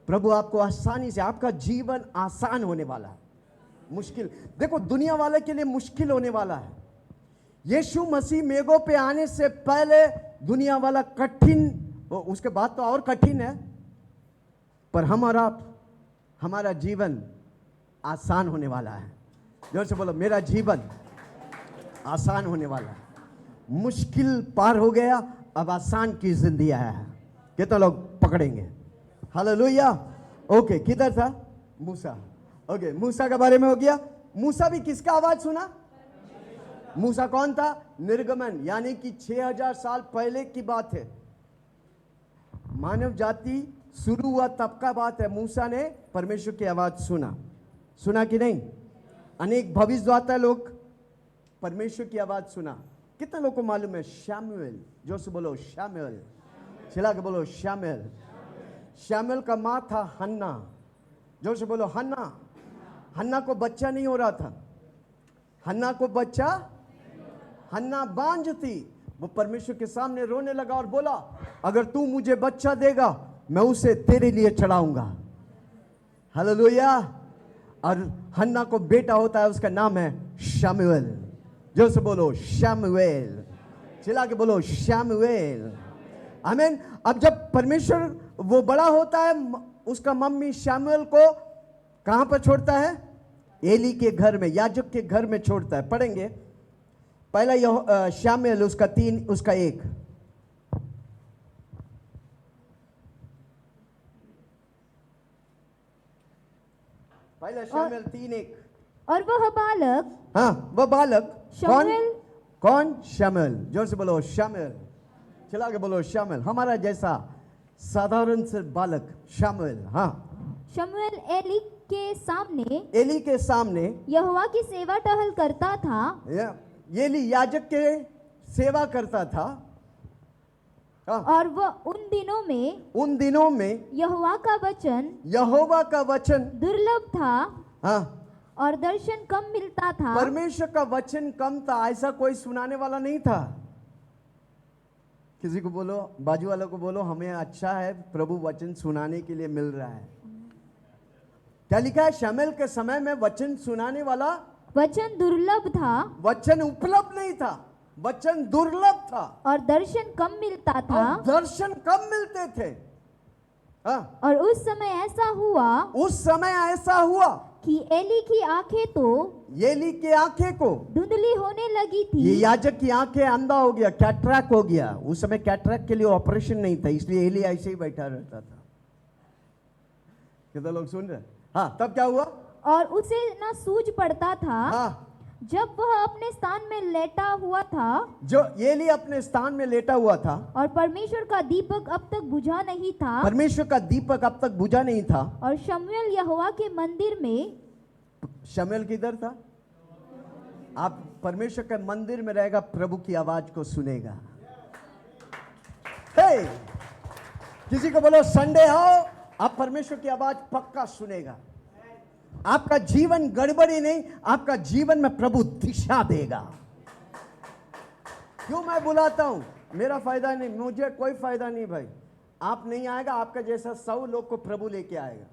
प्रभु आपको आसानी से, आपका जीवन आसान होने वाला है। मुश्किल, देखो दुनिया वाले के लिए मुश्किल होने वाला है। यीशु मसीह मेघों पे आने से पहले दुनिया वाला कठिन, उसके बाद तो और कठिन है, पर हमारा जीवन आसान होने वाला है। जोर से बोलो, मेरा जीवन आसान होने वाला है। मुश्किल पार हो गया, अब आसान की जिंदगी आया है। कितना लोग पकड़ेंगे? हालेलुया। ओके, किधर था? मूसा। ओके, मूसा के बारे में हो गया। मूसा भी किसका आवाज सुना? मूसा कौन था? निर्गमन, यानी कि 6000 साल पहले की बात है। मानव जाति शुरू हुआ तब का बात है। मूसा ने परमेश्वर की आवाज सुना कि नहीं? अनेक भविष्यद्वक्ता लोग परमेश्वर की आवाज सुना। कितने लोग को मालूम है? शमूएल, जोर से बोलो शमूएल, चिल्ला के बोलो शमूएल। शमूएल का माँ था हन्ना, जोर से बोलो हन्ना। हन्ना को बच्चा नहीं हो रहा था। हन्ना को बच्चा, हन्ना बांझ थी। वो परमेश्वर के सामने रोने लगा और बोला, अगर तू मुझे बच्चा देगा मैं उसे तेरे लिए चढ़ाऊंगा। हालेलुया। और हन्ना को बेटा होता है, उसका नाम है शमूएल। जोर से बोलो शमूएल। चिल्ला के बोलो शमूएल। आमीन। अब जब परमेश्वर वो बड़ा होता है, उसका मम्मी शमूएल को कहां पर छोड़ता है? एली के घर में, याजक के घर में छोड़ता है। पढ़ेंगे पहला शमूएल उसका 3 उसका 1। पहला शमूएल 3:1। और वह बालक, हाँ वह बालक शमूएल, कौन? शमूएल। जोर से बोलो शमूएल। चला के बोलो शमूएल। हमारा जैसा साधारण से बालक शमूएल। हाँ शमूएल एली के सामने यहोवा की सेवा टहल करता था। एली याजक के सेवा करता था। और वह उन दिनों में यहोवा का वचन दुर्लभ था। हाँ और दर्शन कम मिलता था। परमेश्वर का वचन कम था, ऐसा कोई सुनाने वाला नहीं था। किसी को बोलो, बाजू वालों को बोलो, हमें अच्छा है प्रभु वचन सुनाने के लिए मिल रहा है। क्या लिखा है? शमूएल के समय में वचन सुनाने वाला, वचन दुर्लभ था। वचन उपलब्ध नहीं था, वचन दुर्लभ था। और दर्शन कम मिलता था। और दर्शन कम मिलते थे। और उस समय ऐसा हुआ कि एली की आंखें को धुंधली होने लगी थी। ये याजक की आंखें अंधा हो गया, कैटरैक्ट हो गया। उस समय कैटरैक्ट के लिए ऑपरेशन नहीं था, इसलिए एली ऐसे ही बैठा रहता था। कितने लोग सुन रहे? हाँ तब क्या हुआ? और उसे न सूझ पड़ता था। हाँ जब वह अपने स्थान में लेटा हुआ था, जो एली अपने स्थान में लेटा हुआ था, और परमेश्वर का दीपक अब तक बुझा नहीं था। परमेश्वर का दीपक अब तक बुझा नहीं था। और शमूएल यहोवा के मंदिर में, शमूएल किधर था? आप परमेश्वर के मंदिर में रहेगा, प्रभु की आवाज को सुनेगा। हे, किसी को बोलो संडे आओ, आप परमेश्वर की आवाज पक्का सुनेगा। आपका जीवन गड़बड़ी नहीं, आपका जीवन में प्रभु दिशा देगा। क्यों मैं बुलाता हूं? मेरा फायदा नहीं, मुझे कोई फायदा नहीं भाई। आप नहीं आएगा, आपका जैसा 100 लोग को प्रभु लेके आएगा।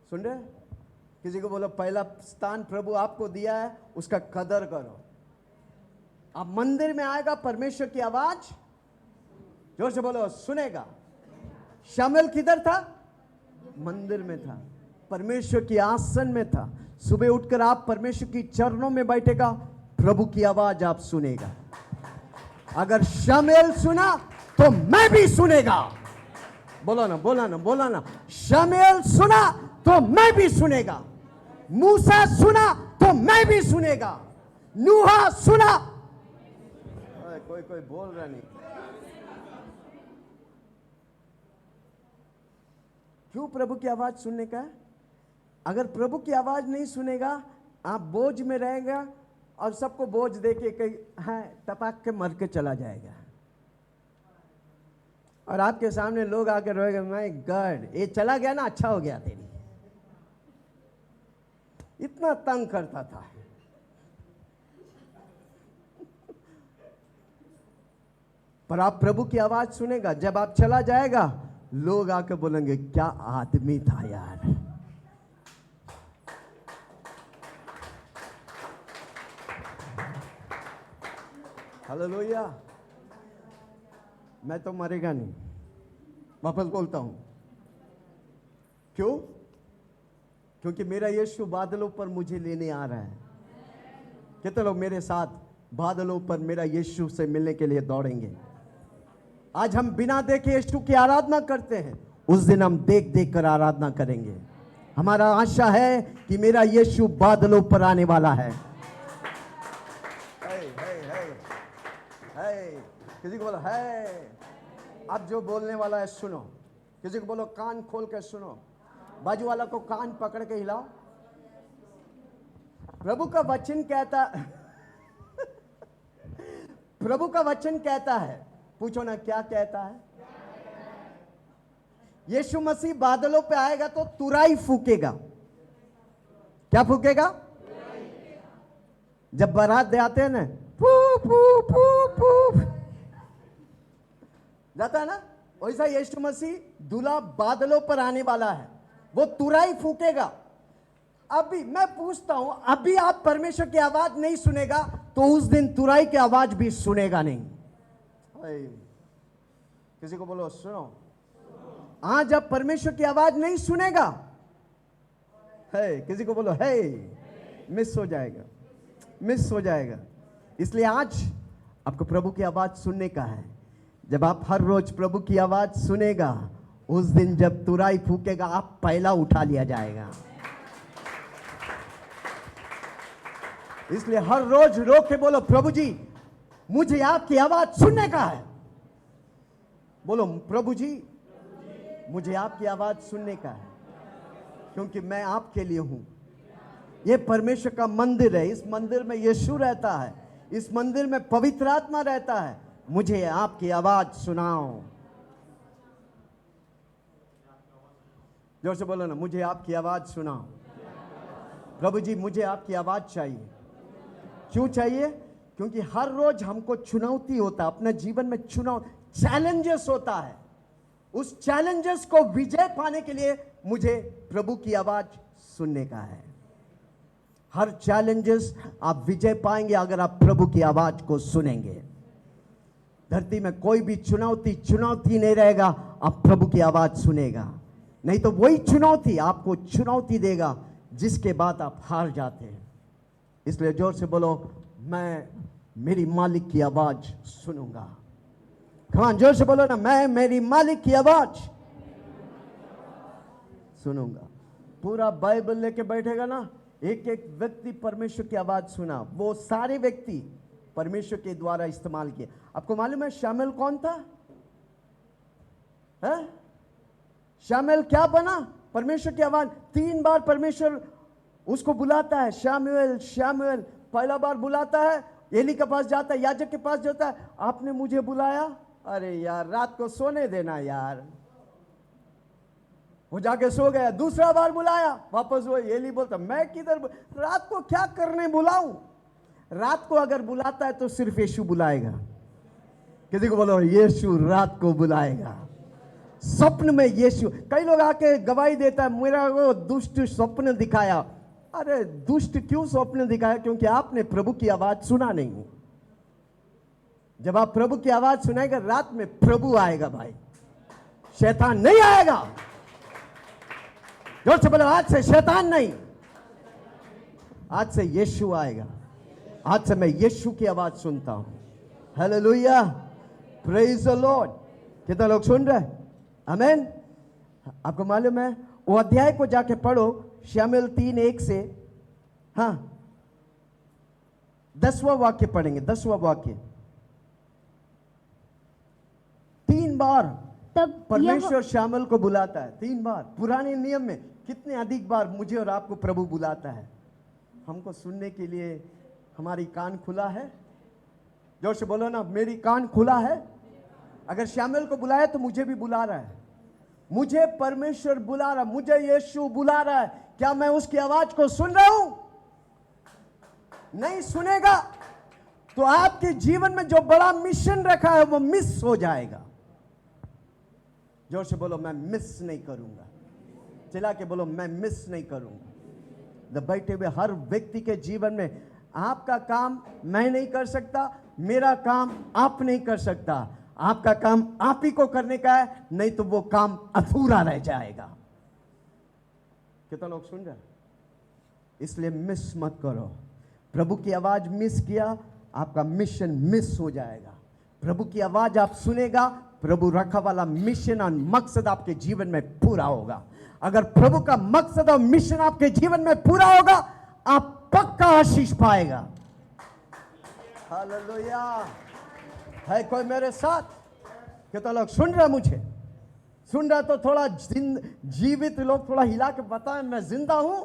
सुन रहे? किसी को बोलो पहला स्थान प्रभु आपको दिया है, उसका कदर करो। आप मंदिर में आएगा, परमेश्वर की आवाज जोर से बोलो सुनेगा। शमूएल किधर था? मंदिर में था, परमेश्वर की आसन में था। सुबह उठकर आप परमेश्वर की चरणों में बैठेगा, प्रभु की आवाज आप सुनेगा। अगर शमूएल सुना तो मैं भी सुनेगा। बोला ना। शमूएल सुना तो मैं भी सुनेगा। मूसा सुना तो मैं भी सुनेगा। नूहा सुना। कोई बोल रहा नहीं। क्यों प्रभु की आवाज सुनने का? अगर प्रभु की आवाज नहीं सुनेगा, आप बोझ में रहेगा और सबको बोझ देके कहीं हाँ टपक के मर के चला जाएगा। और आपके सामने लोग आकर रहेगा, माय गॉड ये चला गया ना, अच्छा हो गया तेरी। इतना तंग करता था। पर आप प्रभु की आवाज सुनेगा, जब आप चला जाएगा लोग आकर बोलेंगे क्या आदमी था यार। हालेलुया। मैं तो मरेगा नहीं, वापस बोलता हूं। क्यों? क्योंकि मेरा यीशु बादलों पर मुझे लेने आ रहा है। कितने लोग मेरे साथ बादलों पर मेरा यीशु से मिलने के लिए दौड़ेंगे? आज हम बिना देखे यीशु की आराधना करते हैं, उस दिन हम देख देख कर आराधना करेंगे। हमारा आशा है कि मेरा यीशु बादलों पर आने वाला है। किसी को बोलो है। अब जो बोलने वाला है सुनो। किसी को बोलो कान खोल कर सुनो। बाजू वाला को कान पकड़ के हिलाओ। प्रभु का वचन कहता प्रभु का वचन कहता है, पूछो ना क्या कहता है? यीशु मसीह बादलों पे आएगा तो तुरही फूकेगा। क्या फूकेगा? जब बारात दे आते हैं ना, फू फू फू फू जाता है ना, वैसा यीशु मसीह दूल्हा बादलों पर आने वाला है, वो तुरही फूकेगा। अभी मैं पूछता हूं, अभी आप परमेश्वर की आवाज नहीं सुनेगा तो उस दिन तुरही की आवाज भी सुनेगा नहीं। किसी को बोलो सुनो। आज आप परमेश्वर की आवाज नहीं सुनेगा, है किसी को बोलो है, मिस हो जाएगा, मिस हो जाएगा। इसलिए आज आपको प्रभु की आवाज सुनने का है। जब आप हर रोज प्रभु की आवाज सुनेगा, उस दिन जब तुरही फूकेगा आप पहला उठा लिया जाएगा। इसलिए हर रोज रो के बोलो, प्रभु जी मुझे आपकी आवाज सुनने का है। बोलो, प्रभु जी मुझे आपकी आवाज सुनने का है, क्योंकि मैं आपके लिए हूं। यह परमेश्वर का मंदिर है, इस मंदिर में यीशु रहता है, इस मंदिर में पवित्र आत्मा रहता है। मुझे आपकी आवाज सुनाओ। जोर से बोलो ना, मुझे आपकी आवाज सुनाओ। प्रभु जी मुझे आपकी आवाज चाहिए। क्यों चाहिए? क्योंकि हर रोज हमको चुनौती होता है, अपने जीवन में चैलेंजेस होता है। उस चैलेंजेस को विजय पाने के लिए मुझे प्रभु की आवाज सुनने का है। हर चैलेंजेस आप विजय पाएंगे अगर आप प्रभु की आवाज को सुनेंगे। धरती में कोई भी चुनौती नहीं रहेगा, आप प्रभु की आवाज सुनेगा। नहीं तो वही चुनौती आपको चुनौती देगा, जिसके बाद आप हार जाते हैं। इसलिए जोर से बोलो, मैं मेरी मालिक की आवाज सुनूंगा। कमान जोर से बोलो ना, मैं मेरी मालिक की आवाज सुनूंगा। पूरा बाइबल लेके बैठेगा ना, एक एक व्यक्ति परमेश्वर की आवाज सुना। वो सारे व्यक्ति परमेश्वर के द्वारा इस्तेमाल किए। आपको मालूम है शामुएल कौन था? है? शामुएल क्या बना? परमेश्वर की आवाज। 3 बार परमेश्वर उसको बुलाता है, शामुएल शामुएल। पहला बार बुलाता है, एली के पास जाता है, याजक के पास जाता है, आपने मुझे बुलाया? अरे यार रात को सोने देना यार। वो जाके सो गया। दूसरा बार बुलाया, वापस वो एली बोलता, मैं किधर, रात को क्या करने बुलाऊं? रात को अगर बुलाता है तो सिर्फ यीशु बुलाएगा। किसी को बोलो, यीशु रात को बुलाएगा। स्वप्न में यीशु। कई लोग आके गवाही देता है, मेरा वो दुष्ट स्वप्न दिखाया। अरे दुष्ट क्यों स्वप्न दिखाया? क्योंकि आपने प्रभु की आवाज सुना नहीं। जब आप प्रभु की आवाज सुनाएगा, रात में प्रभु आएगा भाई, शैतान नहीं आएगा। जोर से बोलो, आज से शैतान नहीं, आज से यीशु आएगा। आज से मैं यीशु की आवाज सुनता हूं। Hallelujah, praise the Lord. कितना लोग सुन रहे हैं? आमीन। आपको मालूम है, वो अध्याय को जाके पढ़ो, शामुएल 3:1 से, हाँ 10वां वाक्य पढ़ेंगे। 10वां वाक्य। 3 बार तब परमेश्वर शामुएल को बुलाता है। 3 बार। पुराने नियम में कितने अधिक बार मुझे और आपको प्रभु बुलाता है। हमको सुनने के लिए हमारी कान खुला है। जोर से बोलो ना, मेरी कान खुला है। अगर शामुएल को बुलाया तो मुझे भी बुला रहा है। मुझे परमेश्वर बुला रहा, मुझे यीशु बुला रहा है। क्या मैं उसकी आवाज को सुन रहा हूं? नहीं सुनेगा तो आपके जीवन में जो बड़ा मिशन रखा है वो मिस हो जाएगा। जोर से बोलो, मैं मिस नहीं करूंगा। चिल्ला के बोलो, मैं मिस नहीं करूंगा। बैठे हुए हर व्यक्ति के जीवन में आपका काम मैं नहीं कर सकता, मेरा काम आप नहीं कर सकता। आपका काम आप ही को करने का है, नहीं तो वो काम अधूरा रह जाएगा। कितना लोग सुन रहे हैं? इसलिए मिस मत करो। प्रभु की आवाज मिस किया, आपका मिशन मिस हो जाएगा। प्रभु की आवाज आप सुनेगा, प्रभु रखा वाला मिशन और मकसद आपके जीवन में पूरा होगा। अगर प्रभु का मकसद और मिशन आपके जीवन में पूरा होगा, आप पक्का आशीष पाएगा। हालेलुया। है कोई मेरे साथ? कितना लोग सुन रहे? मुझे सुन रहा तो थोड़ा जीवित लोग थोड़ा हिला के बताएं, मैं जिंदा हूं।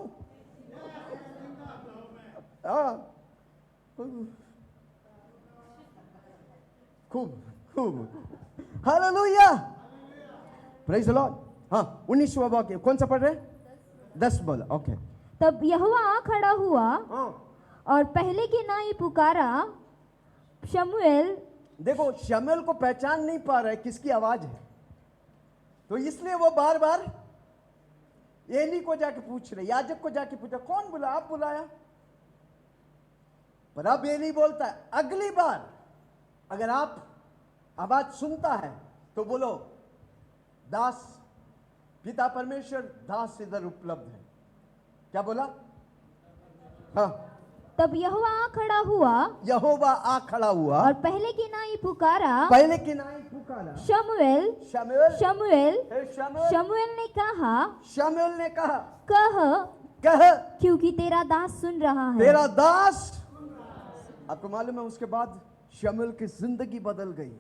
खूब खूब। Hallelujah, praise the Lord. हाँ 19वां वाक्य कौन सा पढ़ रहे? 10 बोला, ओके। तब यहोवा आ खड़ा हुआ हाँ और पहले की नाई पुकारा, शमूएल। देखो शमूएल को पहचान नहीं पा रहा है किसकी आवाज है, तो इसलिए वो बार बार एली को जाके पूछ रहे, याजक को जाके पूछा कौन बुला, आप बुलाया? पर अब एली बोलता है अगली बार अगर आप आवाज सुनता है तो बोलो दास, पिता परमेश्वर दास इधर उपलब्ध है। क्या बोला? हाँ। तब यहोवा आ खड़ा हुआ, यहोवा आ खड़ा हुआ और पहले की नाई पुकारा, पहले की नाई पुकारा, शमूएल शमूएल शमूएल। हे शमूएल। शमूएल ने कहा, शमूएल ने कहा कह कह क्योंकि तेरा दास सुन रहा है। तेरा दास। आपको मालूम है उसके बाद शमूएल की जिंदगी बदल गई।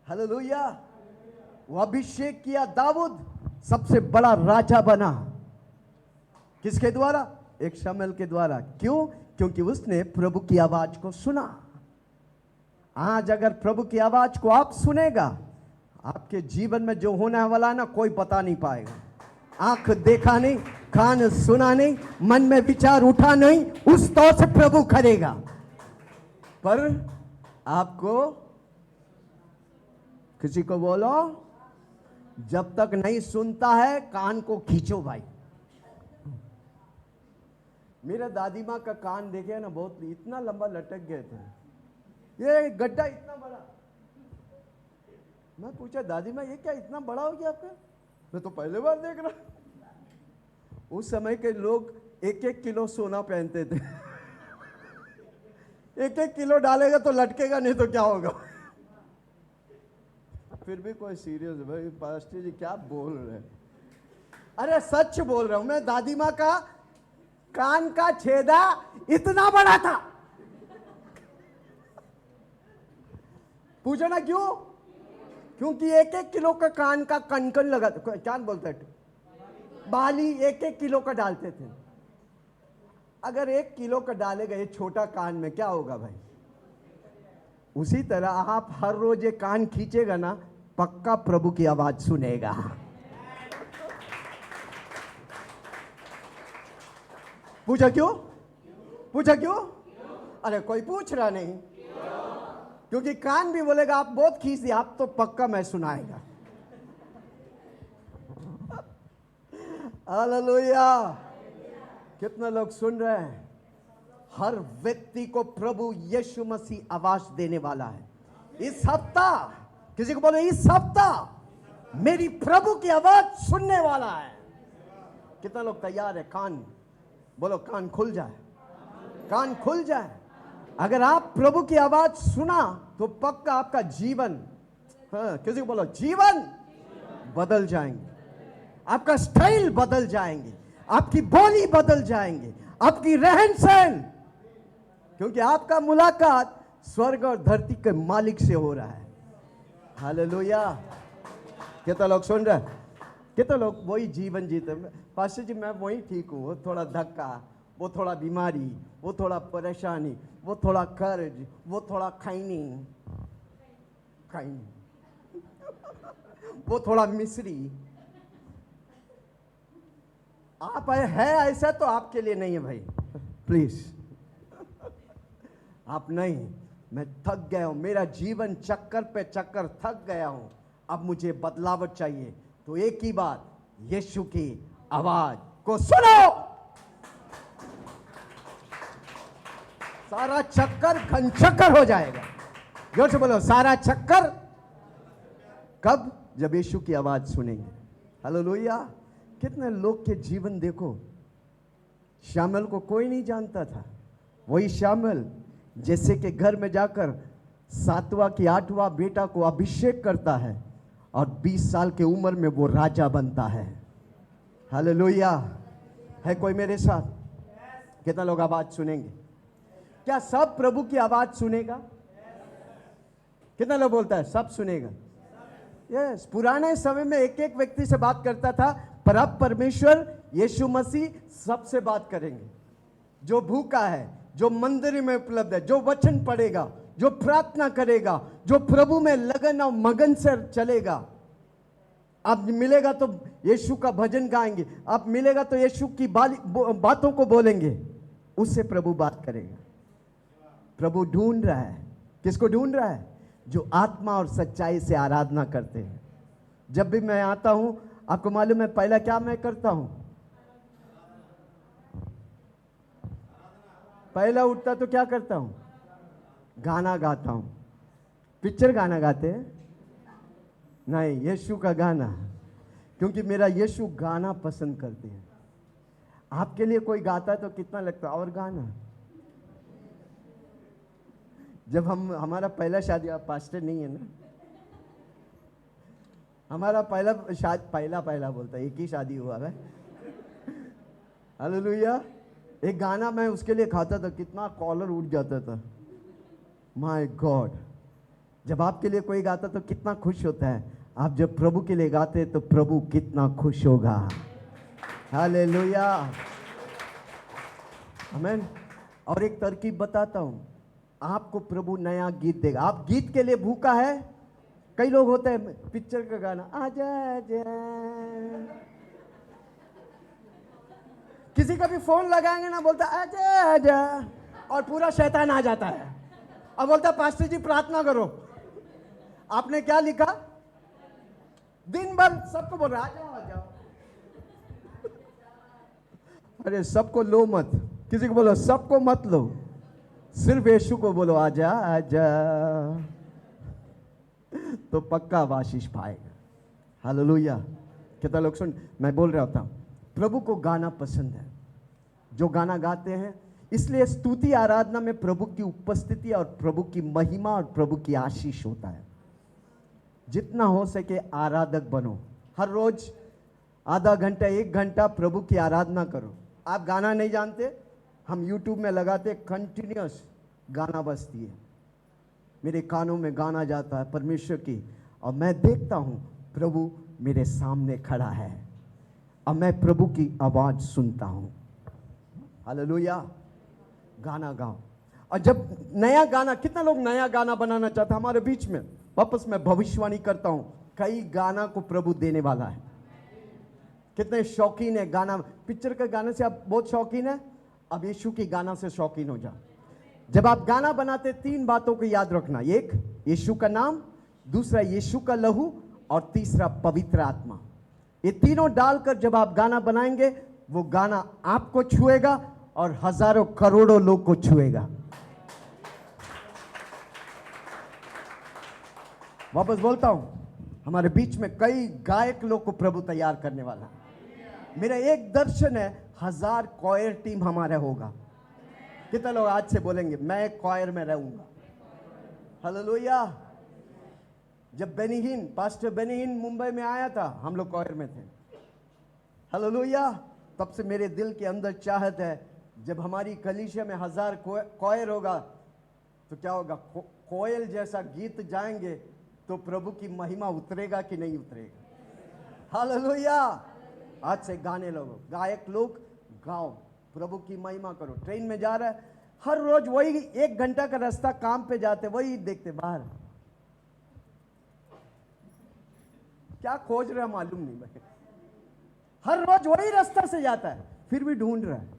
हालेलुया। वो अभिषेक किया, दाऊद सबसे बड़ा राजा बना। किसके द्वारा? एक शमूएल के द्वारा। क्यों? क्योंकि उसने प्रभु की आवाज को सुना। आज अगर प्रभु की आवाज को आप सुनेगा, आपके जीवन में जो होने वाला है ना, कोई बता नहीं पाएगा। आंख देखा नहीं, कान सुना नहीं, मन में विचार उठा नहीं, उस तौर से प्रभु करेगा। पर आपको किसी को बोलो, जब तक नहीं सुनता है कान को खींचो भाई। मेरा दादी माँ का कान देखे ना, बहुत इतना लंबा लटक गए थे, ये गड्ढा इतना बड़ा। मैं पूछा दादी माँ ये क्या इतना बड़ा हो गया आपका? मैं तो पहले बार देख रहा। उस समय के लोग 1-1 किलो सोना पहनते थे। 1-1 किलो डालेगा तो लटकेगा, नहीं तो क्या होगा? फिर भी कोई सीरियस भाई, पास्टर जी क्या बोल रहे हैं? अरे सच बोल रहा हूं मैं। दादी माँ का कान का छेदा इतना बड़ा था। पूछो ना क्यों? क्योंकि 1-1 किलो का कान का कनकन लगा, क्या बोलते हैं, बाली 1-1 किलो का डालते थे। अगर 1 किलो का डालेगा ये छोटा कान में, क्या होगा भाई? उसी तरह आप हर रोज ये कान खींचेगा ना, पक्का प्रभु की आवाज सुनेगा। पूछा क्यों? पूछा क्यों? अरे कोई पूछ रहा नहीं। क्योंकि कान भी बोलेगा आप बहुत खींच दिए, आप तो पक्का मैं सुनाएगा। हालेलुया। कितने लोग सुन रहे हैं? हर व्यक्ति को प्रभु यीशु मसीह आवाज देने वाला है। इस हफ्ता किसी को बोलो, इस हफ्ता मेरी प्रभु की आवाज सुनने वाला है। कितना लोग तैयार है? कान बोलो, कान खुल जाए, कान खुल जाए। अगर आप प्रभु की आवाज सुना तो पक्का आपका जीवन, हाँ किसी को बोलो, जीवन बदल जाएंगे, आपका स्टाइल बदल जाएंगे, आपकी बोली बदल जाएंगे, आपकी रहन सहन, क्योंकि आपका मुलाकात स्वर्ग और धरती के मालिक से हो रहा है। हालेलुया। कितना लोग सुन रहे? कितना लोग वही जीवन जीते? पास्टर जी मैं वही ठीक हूँ, वो थोड़ा धक्का, वो थोड़ा बीमारी, वो थोड़ा परेशानी, वो थोड़ा कर्ज, वो थोड़ा खैनी, वो थोड़ा मिस्री। आप है ऐसा तो आपके लिए नहीं है भाई, प्लीज। आप नहीं, मैं थक गया हूं, मेरा जीवन चक्कर पे चक्कर थक गया हूं, अब मुझे बदलाव चाहिए। तो एक ही बात, यीशु की आवाज को सुनो। सारा चक्कर घन चक्कर हो जाएगा। जोर से बोलो, सारा चक्कर। कब? जब यीशु की आवाज सुनेंगे। हालेलुया। कितने लोग के जीवन देखो, शामुएल को कोई नहीं जानता था। वही शामुएल जैसे कि घर में जाकर 7वां कि 8वां बेटा को अभिषेक करता है और 20 साल की उम्र में वो राजा बनता है। हालेलुया। है कोई मेरे साथ? कितना लोग आवाज सुनेंगे? क्या सब प्रभु की आवाज सुनेगा? कितना लोग बोलता है सब सुनेगा? यस। पुराने समय में एक एक व्यक्ति से बात करता था, पर अब परमेश्वर यीशु मसीह सबसे बात करेंगे। जो भूखा है, जो मंदिर में उपलब्ध है, जो वचन पढ़ेगा, जो प्रार्थना करेगा, जो प्रभु में लगन और मगन से चलेगा, अब मिलेगा तो यीशु का भजन गाएंगे, अब मिलेगा तो यीशु की बातों को बोलेंगे, उससे प्रभु बात करेगा। प्रभु ढूंढ रहा है, किसको ढूंढ रहा है? जो आत्मा और सच्चाई से आराधना करते हैं। जब भी मैं आता हूं, आपको मालूम है पहला क्या मैं करता हूं? पहला उठता तो क्या करता हूं? गाना गाता हूं। पिक्चर गाना गाते हैं? नहीं, यीशु का गाना, क्योंकि मेरा यीशु गाना पसंद करते हैं। आपके लिए कोई गाता है तो कितना लगता है और गाना। जब हमारा पहला शादी, आप पास्टर नहीं है ना, हमारा पहला बोलता है, एक ही शादी हुआ है। हालेलुया। एक गाना मैं उसके लिए खाता था, कितना कॉलर उठ जाता था। माय गॉड, जब आपके लिए कोई गाता तो कितना खुश होता है। आप जब प्रभु के लिए गाते तो प्रभु कितना खुश होगा। हालेलुया, आमीन। और एक तरकीब बताता हूं, आपको प्रभु नया गीत देगा। आप गीत के लिए भूखा है? कई लोग होते हैं पिक्चर का गाना, आजा आजा, किसी का भी फोन लगाएंगे ना, बोलता आजा आजा, और पूरा शैतान आ जाता है और बोलता पास्टर जी प्रार्थना करो। आपने क्या लिखा? दिन भर सबको बोल रहा आ जाओ आ जाओ। अरे सबको लो मत, किसी को बोलो सबको मत लो, सिर्फ यीशु को बोलो आजा आजा, तो पक्का आशीष पाएगा। हालेलुया। कितना लोग सुन, मैं बोल रहा होता हूं, प्रभु को गाना पसंद है, जो गाना गाते हैं। इसलिए स्तुति आराधना में प्रभु की उपस्थिति और प्रभु की महिमा और प्रभु की आशीष होता है। जितना हो सके आराधक बनो। हर रोज आधा घंटा 1 घंटा प्रभु की आराधना करो। आप गाना नहीं जानते, हम यूट्यूब में लगाते, कंटिन्यूस गाना बजती है, मेरे कानों में गाना जाता है परमेश्वर की, और मैं देखता हूं प्रभु मेरे सामने खड़ा है और मैं प्रभु की आवाज सुनता हूं। हालेलुया। गाना गाओ। और जब नया गाना, कितना लोग नया गाना बनाना चाहते हैं हमारे बीच में? वापस मैं भविष्यवाणी करता हूं, कई गाना को प्रभु देने वाला है। कितने शौकीन है गाना, पिक्चर के गाने से आप बहुत शौकीन है, अब यीशु की गाना से शौकीन हो जाओ। जब आप गाना बनाते 3 बातों को याद रखना, एक यीशु का नाम, दूसरा यीशु का लहू, और तीसरा पवित्र आत्मा। ये तीनों डालकर जब आप गाना बनाएंगे, वो गाना आपको छुएगा और हजारों करोड़ों लोग को छुएगा। वापस बोलता हूं, हमारे बीच में कई गायक लोग को प्रभु तैयार करने वाला है। मेरा एक दर्शन है, 1000 कॉयर टीम हमारा होगा। कितने लोग आज से बोलेंगे मैं कॉयर में रहूंगा? हालेलुया। जब पास्टर बेनीहीन मुंबई में आया था, हम लोग कॉयर में थे। हालेलुया। तब से मेरे दिल के अंदर चाहत है, जब हमारी कलीसिया में 1000 कॉयर होगा तो क्या होगा? कोयल जैसा गीत जाएंगे तो प्रभु की महिमा उतरेगा कि नहीं उतरेगा? हालेलुया। आज से गाने लगो, गायक लोग गाओ, प्रभु की महिमा करो। ट्रेन में जा रहा है, हर रोज वही 1 घंटा का रास्ता, काम पे जाते वही देखते, बाहर क्या खोज रहा मालूम नहीं भाई, हर रोज वही रास्ता से जाता है, फिर भी ढूंढ रहा है।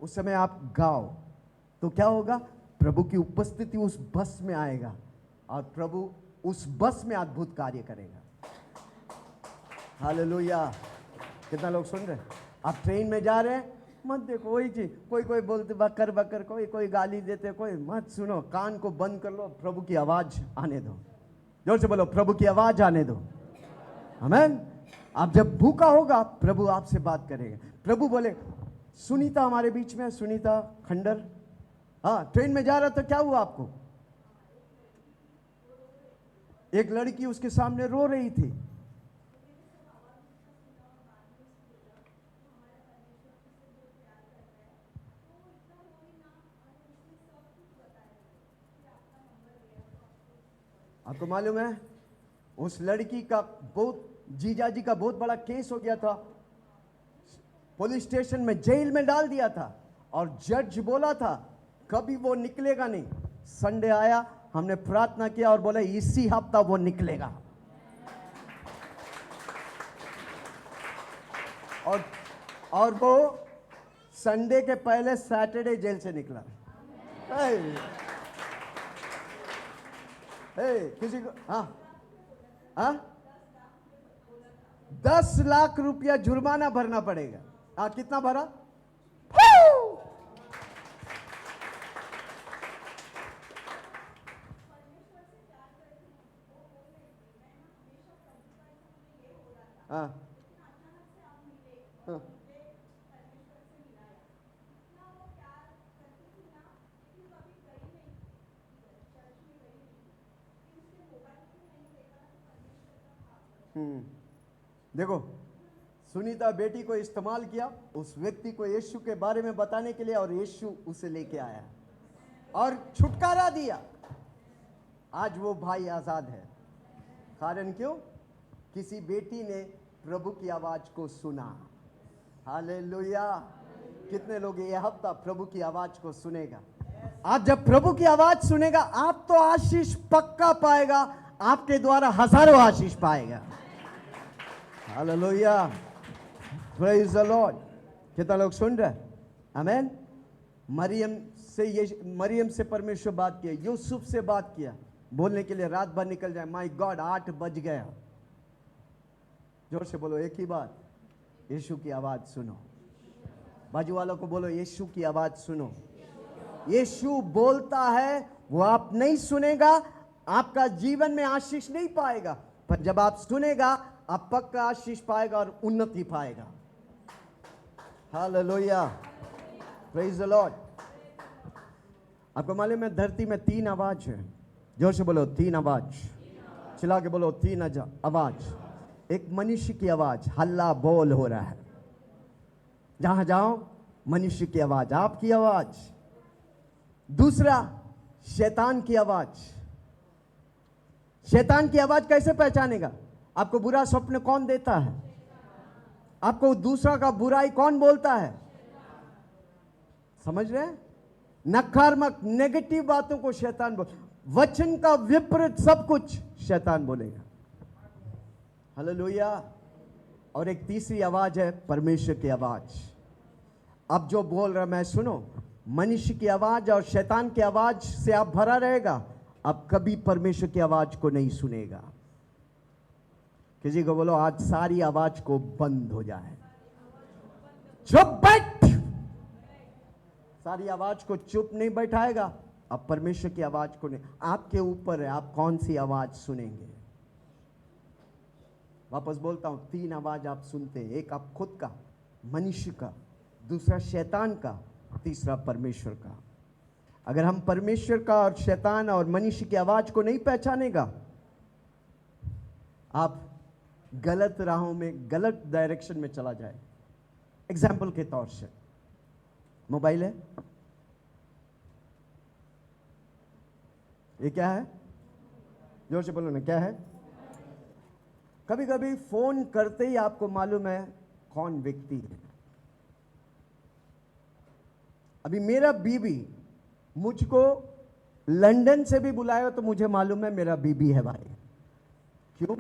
उस समय आप गाओ तो क्या होगा? प्रभु की उपस्थिति उस बस में आएगा और प्रभु उस बस में अद्भुत कार्य करेगा। हालेलुया। कितना लोग सुन रहे हैं? आप ट्रेन में जा रहे हैं, मत देखो वही चीज, कोई बोलते बकर बकर, कोई गाली देते, कोई मत सुनो, कान को बंद कर लो, प्रभु की आवाज आने दो। जोर से बोलो, प्रभु की आवाज आने दो। आमीन। आप जब भूखा होगा, प्रभु आपसे बात करेगा। प्रभु बोले, सुनीता हमारे बीच में, सुनीता खंडर, हाँ, ट्रेन में जा रहा तो क्या हुआ आपको? एक लड़की उसके सामने रो रही थी। आपको मालूम है, उस लड़की का जीजाजी का बहुत बड़ा केस हो गया था, पुलिस स्टेशन में, जेल में डाल दिया था, और जज बोला था कभी वो निकलेगा नहीं। संडे आया, हमने प्रार्थना किया और बोला इसी हफ्ता वो निकलेगा। और वो संडे के पहले सैटरडे जेल से निकला। किसी को हाँ 10 लाख रुपया जुर्माना भरना पड़ेगा। कितना भरा? हाँ देखो, सुनीता बेटी को इस्तेमाल किया उस व्यक्ति को यीशु के बारे में बताने के लिए, और यीशु उसे लेके आया और छुटकारा दिया। आज वो भाई आजाद है। कारण क्यों? किसी बेटी ने प्रभु की आवाज को सुना। हालेलुया। कितने लोग ये हफ्ता प्रभु की आवाज को सुनेगा? आप जब प्रभु की आवाज सुनेगा, आप तो आशीष पक्का पाएगा, आपके द्वारा हजारों आशीष पाएगा। Hallelujah, praise the Lord. कितना लोग सुन रहे? आमीन। मरियम से परमेश्वर बात किया, यूसुफ से बात किया, बोलने के लिए रात भर निकल जाए। माय गॉड, 8 बज गया। जोर से बोलो एक ही बात, यीशु की आवाज सुनो। बाजू वालों को बोलो, यीशु की आवाज सुनो। यीशु बोलता है, वो आप नहीं सुनेगा, आपका जीवन में आशीष नहीं पाएगा, पर जब आप सुनेगा, आप पक्का आशीष पाएगा और उन्नति पाएगा। Hallelujah, praise the Lord. आपको मालूम है धरती में 3 आवाज है। जोर से बोलो 3 आवाज। चिल्ला के बोलो 3 आवाज। एक मनुष्य की आवाज, हल्ला बोल हो रहा है, जहां जाओ मनुष्य की आवाज, आपकी आवाज। दूसरा, शैतान की आवाज। शैतान की आवाज कैसे पहचानेगा? आपको बुरा स्वप्न कौन देता है? आपको दूसरा का बुराई कौन बोलता है? समझ रहे हैं? नकारात्मक नेगेटिव बातों को शैतान बोल, वचन का विपरीत सब कुछ शैतान बोलेगा। हालेलुया। और एक तीसरी आवाज है परमेश्वर की आवाज। अब जो बोल रहा मैं सुनो। मनुष्य की आवाज और शैतान की आवाज से आप भरा रहेगा, अब कभी परमेश्वर की आवाज को नहीं सुनेगा। किसी को बोलो आज सारी आवाज को बंद हो जाए। चुप बैठ। सारी आवाज को चुप नहीं बैठाएगा, अब परमेश्वर की आवाज को नहीं। आपके ऊपर है, आप कौन सी आवाज सुनेंगे। वापस बोलता हूं, 3 आवाज आप सुनते हैं। एक आप खुद का, मनुष्य का, दूसरा शैतान का, तीसरा परमेश्वर का। अगर हम परमेश्वर का और शैतान और मनुष्य की आवाज को नहीं पहचानेगा, आप गलत राहों में, गलत डायरेक्शन में चला जाए। एग्जाम्पल के तौर से, मोबाइल है, ये क्या है? जोर से बोलो ना, क्या है? कभी कभी फोन करते ही आपको मालूम है कौन व्यक्ति है। अभी मेरा बीबी मुझको लंदन से भी बुलाया तो मुझे मालूम है मेरा बीबी है भाई। क्यों?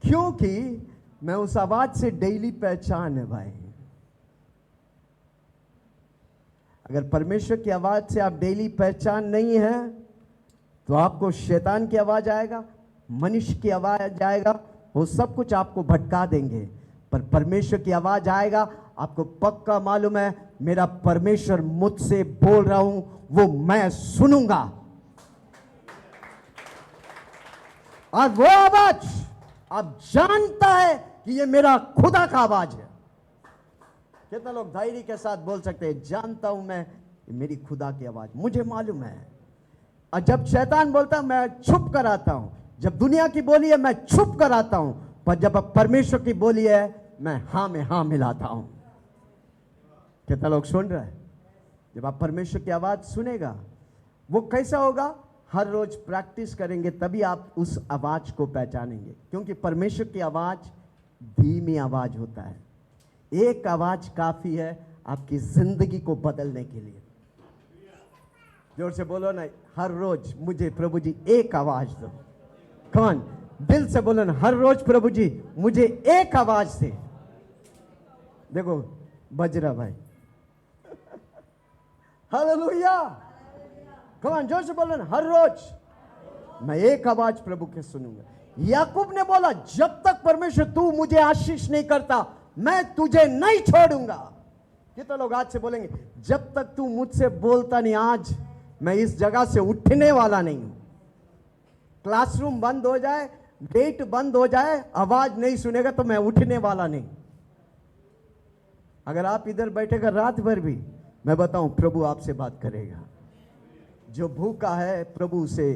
क्योंकि मैं उस आवाज से डेली पहचान है भाई। अगर परमेश्वर की आवाज से आप डेली पहचान नहीं है, तो आपको शैतान की आवाज आएगा, मनुष्य की आवाज आएगा, वो सब कुछ आपको भटका देंगे। पर परमेश्वर की आवाज आएगा, आपको पक्का मालूम है मेरा परमेश्वर मुझसे बोल रहा हूं, वो मैं सुनूंगा। और वो आवाज आप जानता है कि ये मेरा खुदा का आवाज है। कितना लोग धैर्य के साथ बोल सकते हैं, जानता हूं मैं, मेरी खुदा की आवाज, मुझे मालूम है। और जब शैतान बोलता मैं छुप कर आता हूं, जब दुनिया की बोली है मैं छुप कर आता हूं, पर जब अब परमेश्वर की बोली है मैं हां में हां मिलाता हूं। कितना लोग सुन रहे हैं? जब आप परमेश्वर की आवाज सुनेगा, वो कैसा होगा? हर रोज प्रैक्टिस करेंगे तभी आप उस आवाज को पहचानेंगे। क्योंकि परमेश्वर की आवाज धीमी आवाज होता है। एक आवाज काफी है आपकी जिंदगी को बदलने के लिए। जोर से बोलो ना, हर रोज मुझे प्रभु जी एक आवाज दो। कौन? दिल से बोलो ना, हर रोज प्रभु जी मुझे एक आवाज से, देखो बजरा भाई, हालेलुया, कम ऑन, जोर से बोलो ना, हर रोज मैं एक आवाज प्रभु के सुनूंगा। याकूब ने बोला, जब तक परमेश्वर तू मुझे आशीष नहीं करता मैं तुझे नहीं छोड़ूंगा। कितने लोग आज से बोलेंगे, जब तक तू मुझसे बोलता नहीं, आज मैं इस जगह से उठने वाला नहीं हूं। क्लासरूम बंद हो जाए, गेट बंद हो जाए, आवाज नहीं सुनेगा तो मैं उठने वाला नहीं। अगर आप इधर बैठेगा रात भर भी, मैं बताऊं प्रभु आपसे बात करेगा। जो भूखा है प्रभु उसे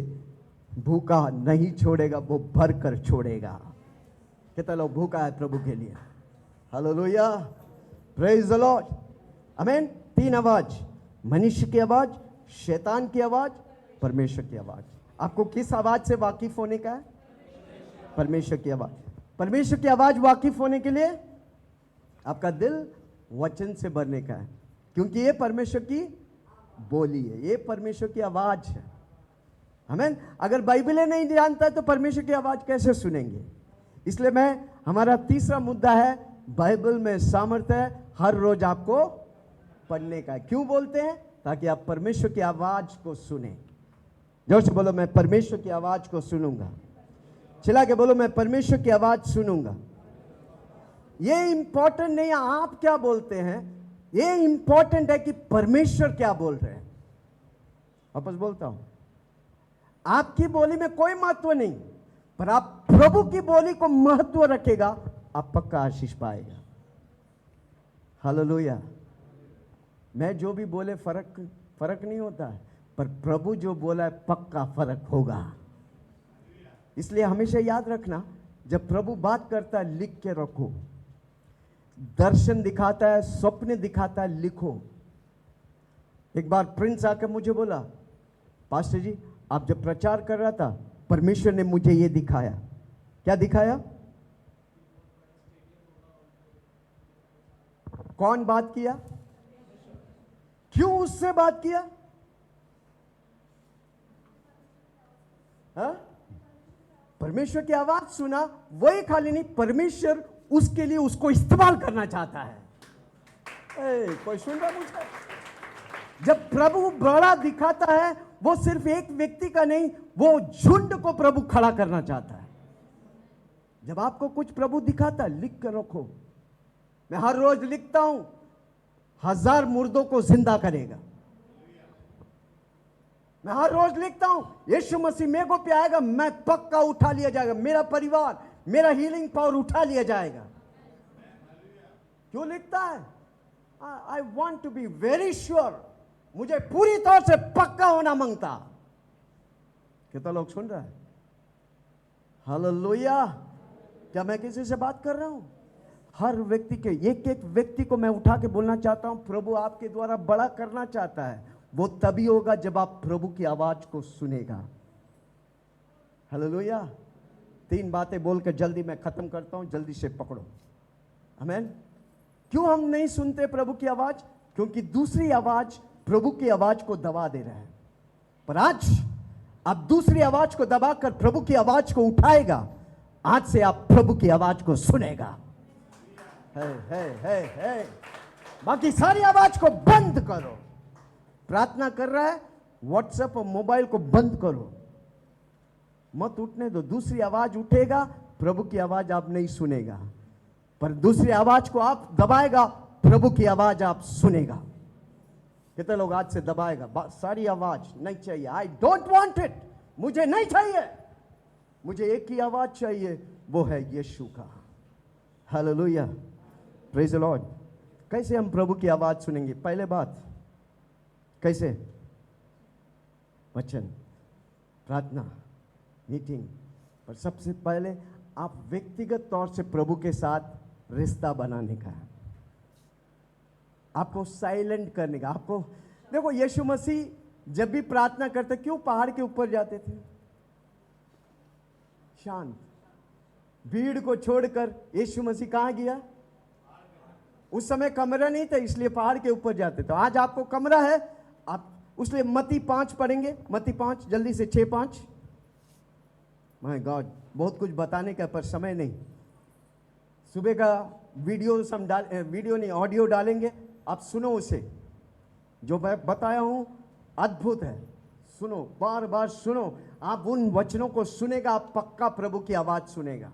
भूखा नहीं छोड़ेगा, वो भर कर छोड़ेगा। कितना लोग भूखा है प्रभु के लिए? हालेलुया, प्रेज द लॉर्ड, आमीन। 3 आवाज, मनुष्य की आवाज, शैतान की आवाज, परमेश्वर की आवाज। आपको किस आवाज से वाकिफ होने का है? परमेश्वर की आवाज। परमेश्वर की आवाज वाकिफ होने के लिए आपका दिल वचन से भरने का है, क्योंकि ये परमेश्वर की बोली है, ये परमेश्वर की आवाज है। आमीन। अगर बाइबल नहीं जानता है तो परमेश्वर की आवाज कैसे सुनेंगे? इसलिए हमारा तीसरा मुद्दा है, बाइबल में सामर्थ्य है, हर रोज आपको पढ़ने का है। क्यों बोलते हैं? ताकि आप परमेश्वर की आवाज को सुने। जोर से बोलो, मैं परमेश्वर की आवाज को सुनूंगा। चिल्ला के बोलो, मैं परमेश्वर की आवाज सुनूंगा। ये इंपॉर्टेंट नहीं है आप क्या बोलते हैं, ये इंपॉर्टेंट है कि परमेश्वर क्या बोल रहे हैं। वापस बोलता हूं, आपकी बोली में कोई महत्व नहीं, पर आप प्रभु की बोली को महत्व रखेगा, आप पक्का आशीष पाएगा। हालेलुया। मैं जो भी बोले फर्क नहीं होता है, पर प्रभु जो बोला है पक्का फर्क होगा। इसलिए हमेशा याद रखना, जब प्रभु बात करता है लिख के रखो। दर्शन दिखाता है, स्वप्न दिखाता है, लिखो। एक बार प्रिंस आकर मुझे बोला, पास्टर जी आप जब प्रचार कर रहा था परमेश्वर ने मुझे ये दिखाया। क्या दिखाया? कौन बात किया? क्यों उससे बात किया? हा? परमेश्वर की आवाज सुना, वही खाली नहीं, परमेश्वर उसके लिए उसको इस्तेमाल करना चाहता है। कोई सुन रहा मुझे? जब प्रभु बड़ा दिखाता है, वो सिर्फ एक व्यक्ति का नहीं, वो झुंड को प्रभु खड़ा करना चाहता है। जब आपको कुछ प्रभु दिखाता है, लिख कर रखो। मैं हर रोज लिखता हूं, 1000 मुर्दों को जिंदा करेगा। मैं हर रोज लिखता हूं, यीशु मसीह मेरे को पे आएगा, मैं पक्का उठा लिया जाएगा, मेरा परिवार, मेरा हीलिंग पावर उठा लिया जाएगा। क्यों लिखता है? I want to be very sure, मुझे पूरी तौर से पक्का होना मांगता। कितना लोग सुन रहा है? हालेलुया। क्या मैं किसी से बात कर रहा हूं? हर व्यक्ति के, एक एक व्यक्ति को मैं उठा के बोलना चाहता हूं, प्रभु आपके द्वारा बड़ा करना चाहता है। वो तभी होगा जब आप प्रभु की आवाज को सुनेगा। हालेलुया। 3 बातें बोलकर जल्दी मैं खत्म करता हूं, जल्दी से पकड़ो। आमीन। क्यों हम नहीं सुनते प्रभु की आवाज? क्योंकि दूसरी आवाज प्रभु की आवाज को दबा दे रहा है। पर आज आप दूसरी आवाज को दबाकर प्रभु की आवाज को उठाएगा। आज से आप प्रभु की आवाज को सुनेगा। है। बाकी सारी आवाज को बंद करो। प्रार्थना कर रहा है, व्हाट्सएप और मोबाइल को बंद करो, मत उठने दो। दूसरी आवाज उठेगा, प्रभु की आवाज आप नहीं सुनेगा, पर दूसरी आवाज को आप दबाएगा, प्रभु की आवाज आप सुनेगा। कितने लोग आज से दबाएगा? सारी आवाज नहीं चाहिए, आई डोंट वांट इट, मुझे नहीं चाहिए, मुझे एक ही आवाज चाहिए, वो है यीशु का। Hallelujah, praise the Lord. कैसे हम प्रभु की आवाज सुनेंगे? पहले बात, कैसे? वचन, प्रार्थना, मीटिंग। पर सबसे पहले आप व्यक्तिगत तौर से प्रभु के साथ रिश्ता बनाने का है। आपको साइलेंट करने का। आपको देखो, यीशु मसीह जब भी प्रार्थना करते, क्यों पहाड़ के ऊपर जाते थे? शांत। भीड़ को छोड़कर यीशु मसीह कहां गया? उस समय कमरा नहीं था, इसलिए पहाड़ के ऊपर जाते थे। आज आपको कमरा है, आप उसलिए मत्ती 5 पढ़ेंगे। मत्ती 5, जल्दी से 6-5। माय गॉड, बहुत कुछ बताने का पर समय नहीं। सुबह का वीडियो हम वीडियो नहीं ऑडियो डालेंगे, आप सुनो उसे। जो मैं बताया हूं अद्भुत है, सुनो, बार बार सुनो। आप उन वचनों को सुनेगा, आप पक्का प्रभु की आवाज सुनेगा।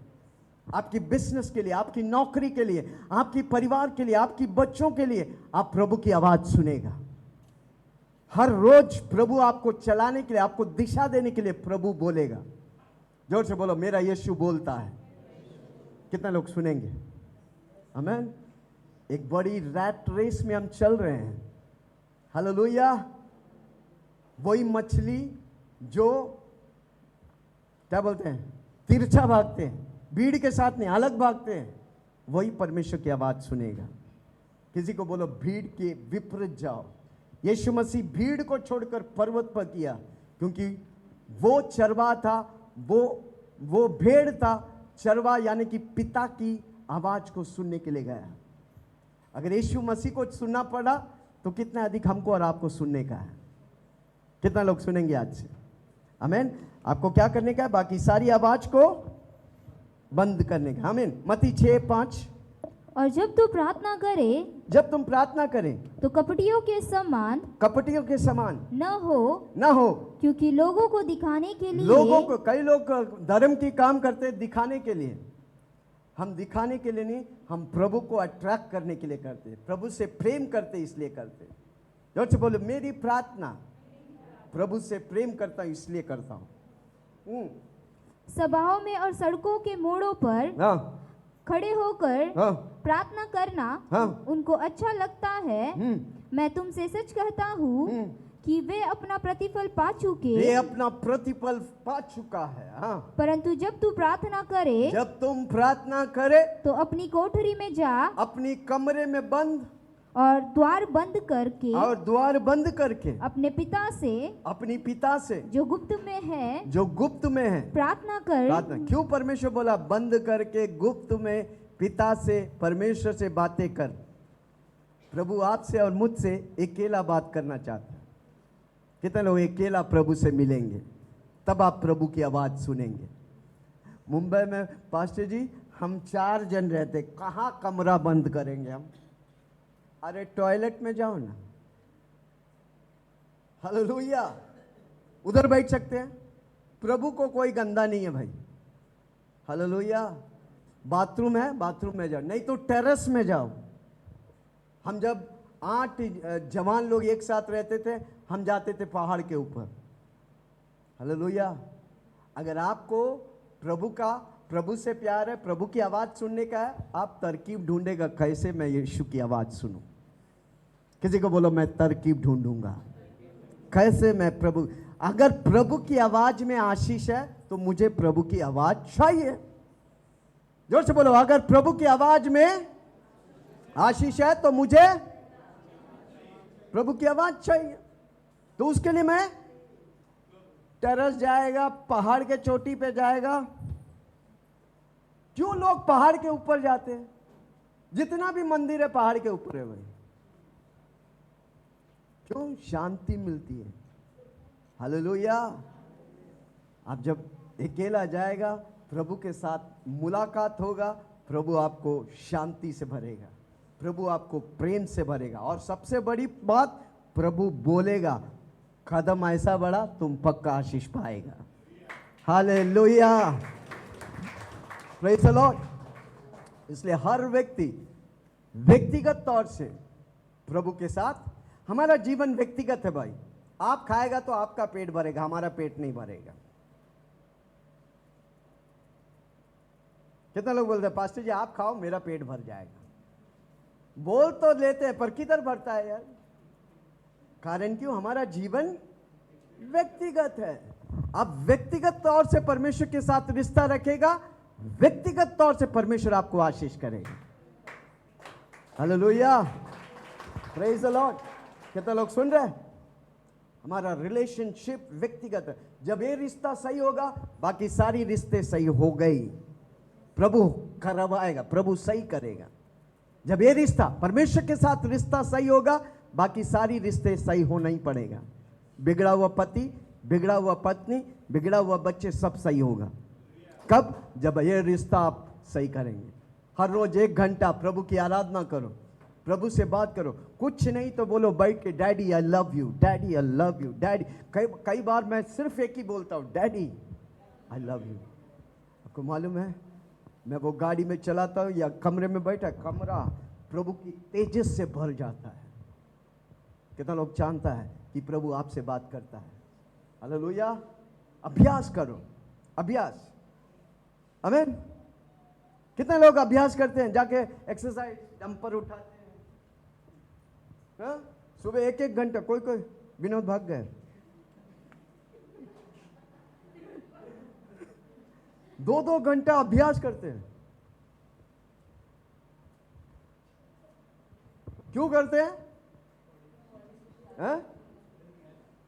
आपकी बिजनेस के लिए, आपकी नौकरी के लिए, आपकी परिवार के लिए, आपकी बच्चों के लिए आप प्रभु की आवाज सुनेगा। हर रोज प्रभु आपको चलाने के लिए, आपको दिशा देने के लिए प्रभु बोलेगा। जोर से बोलो, मेरा यीशु बोलता है। कितना लोग सुनेंगे? आमीन। एक बड़ी रैट रेस में हम चल रहे हैं। हालेलुया। वही मछली जो क्या बोलते हैं, तिरछा भागते हैं, भीड़ के साथ नहीं, अलग भागते हैं, वही परमेश्वर की आवाज सुनेगा। किसी को बोलो, भीड़ के विपरीत जाओ। यीशु मसीह भीड़ को छोड़कर पर्वत पर किया, क्योंकि वो चरवा था, वो भेड़ था। चरवा यानी कि पिता की आवाज को सुनने के लिए गया। अगर यीशु मसीह को सुनना पड़ा तो कितना अधिक हमको और आपको सुनने का है। कितना लोग सुनेंगे आज से? आमीन। आपको क्या करने का है? बाकी सारी आवाज को बंद करने का। आमीन। मत्ती 6:5। और जब तू प्रार्थना करे, जब तुम प्रार्थना करें तो कपटियों के समान न हो, क्योंकि लोगों को दिखाने के लिए, लोगों को, कई लोग धर्म की काम करते हैं दिखाने के लिए। हम दिखाने के लिए नहीं, हम प्रभु को अट्रैक्ट करने के लिए करते हैं, प्रभु से प्रेम करते इसलिए करते हैं। जोर से बोलो, मेरी प्रार्थना प्रभु से प्रेम करता हूं इसलिए करता हूं। सभाओं में और सड़कों के मोड़ों पर खड़े होकर प्रार्थना करना उनको अच्छा लगता है। मैं तुमसे सच कहता हूँ कि वे अपना प्रतिफल पा चुके, वे अपना प्रतिफल पा चुका है। परंतु जब तू प्रार्थना करे, जब तुम प्रार्थना करे तो अपनी कोठरी में जा, अपनी कमरे में बंद और द्वार बंद करके अपने पिता से जो गुप्त में है प्रार्थना कर। क्यों परमेश्वर बोला बंद करके, गुप्त में पिता से, परमेश्वर से बातें कर? प्रभु आपसे और मुझसे अकेला बात करना चाहता है। कितने लोग अकेला प्रभु से मिलेंगे? तब आप प्रभु की आवाज सुनेंगे। मुंबई में पास्टर जी हम 4 जन रहते, कहाँ कमरा बंद करेंगे हम? अरे टॉयलेट में जाओ ना। हालेलुया। उधर बैठ सकते हैं। प्रभु को कोई गंदा नहीं है भाई। हालेलुया। बाथरूम है, बाथरूम में जाओ, नहीं तो टेरेस में जाओ। हम जब 8 जवान लोग एक साथ रहते थे, हम जाते थे पहाड़ के ऊपर। हालेलुया। अगर आपको प्रभु से प्यार है, प्रभु की आवाज सुनने का है, आप तरकीब ढूंढेगा कैसे मैं यीशु की आवाज सुनूं। किसी को बोलो, मैं तरकीब ढूंढूंगा कैसे मैं प्रभु। अगर प्रभु की आवाज में आशीष है तो मुझे प्रभु की आवाज चाहिए। जोर से बोलो, अगर प्रभु की आवाज में आशीष है तो मुझे प्रभु की आवाज चाहिए। तो उसके लिए मैं टेरेस जाएगा, पहाड़ के चोटी पे जाएगा। क्यों लोग पहाड़ के ऊपर जाते हैं? जितना भी मंदिर है पहाड़ के ऊपर है भाई। क्यों? शांति मिलती है। हालेलुया। आप जब अकेला जाएगा, प्रभु के साथ मुलाकात होगा, प्रभु आपको शांति से भरेगा, प्रभु आपको प्रेम से भरेगा। और सबसे बड़ी बात, प्रभु बोलेगा कदम ऐसा बढ़ा तुम पक्का आशीष पाएगा। हालेलुया। Praise the Lord. इसलिए हर व्यक्ति व्यक्तिगत तौर से प्रभु के साथ, हमारा जीवन व्यक्तिगत है भाई। आप खाएगा तो आपका पेट भरेगा, हमारा पेट नहीं भरेगा। कितना लोग बोलते हैं पास्टर जी आप खाओ मेरा पेट भर जाएगा? बोल तो लेते हैं पर किधर भरता है यार? कारण क्यों? हमारा जीवन व्यक्तिगत है। आप व्यक्तिगत तौर से परमेश्वर के साथ रिश्ता रखेगा, व्यक्तिगत तौर से परमेश्वर आपको आशीष करेगा। हालेलुया। Praise the Lord. कितना लोग सुन रहे हैं? हमारा रिलेशनशिप व्यक्तिगत है। जब ये रिश्ता सही होगा, बाकी सारी रिश्ते सही हो गई। प्रभु करवाएगा, प्रभु सही करेगा। जब ये रिश्ता परमेश्वर के साथ रिश्ता सही होगा, बाकी सारी रिश्ते सही होना ही पड़ेगा। बिगड़ा हुआ पति, बिगड़ा हुआ पत्नी, बिगड़ा हुआ बच्चे, सब सही होगा। कब? जब ये रिश्ता आप सही करेंगे। हर रोज 1 घंटा प्रभु की आराधना करो, प्रभु से बात करो। कुछ नहीं तो बोलो बैठ के, daddy I love you, daddy I love you, daddy. कई बार मैं सिर्फ एक ही बोलता हूँ, डैडी आई लव यू। आपको मालूम है, मैं वो गाड़ी में चलाता हूँ या कमरे में बैठा, कमरा प्रभु की तेजस से भर जाता है। कितना लोग जानता है कि प्रभु आपसे बात करता है? हालेलुया। अभ्यास करो, अभ्यास। आमीन। कितने लोग अभ्यास करते हैं, जाके एक्सरसाइज डंपर उठाते हैं, हाँ? सुबह 1-1 घंटा, कोई विनोद भाग गए, 2-2 घंटा अभ्यास करते हैं। क्यों करते हैं? हाँ?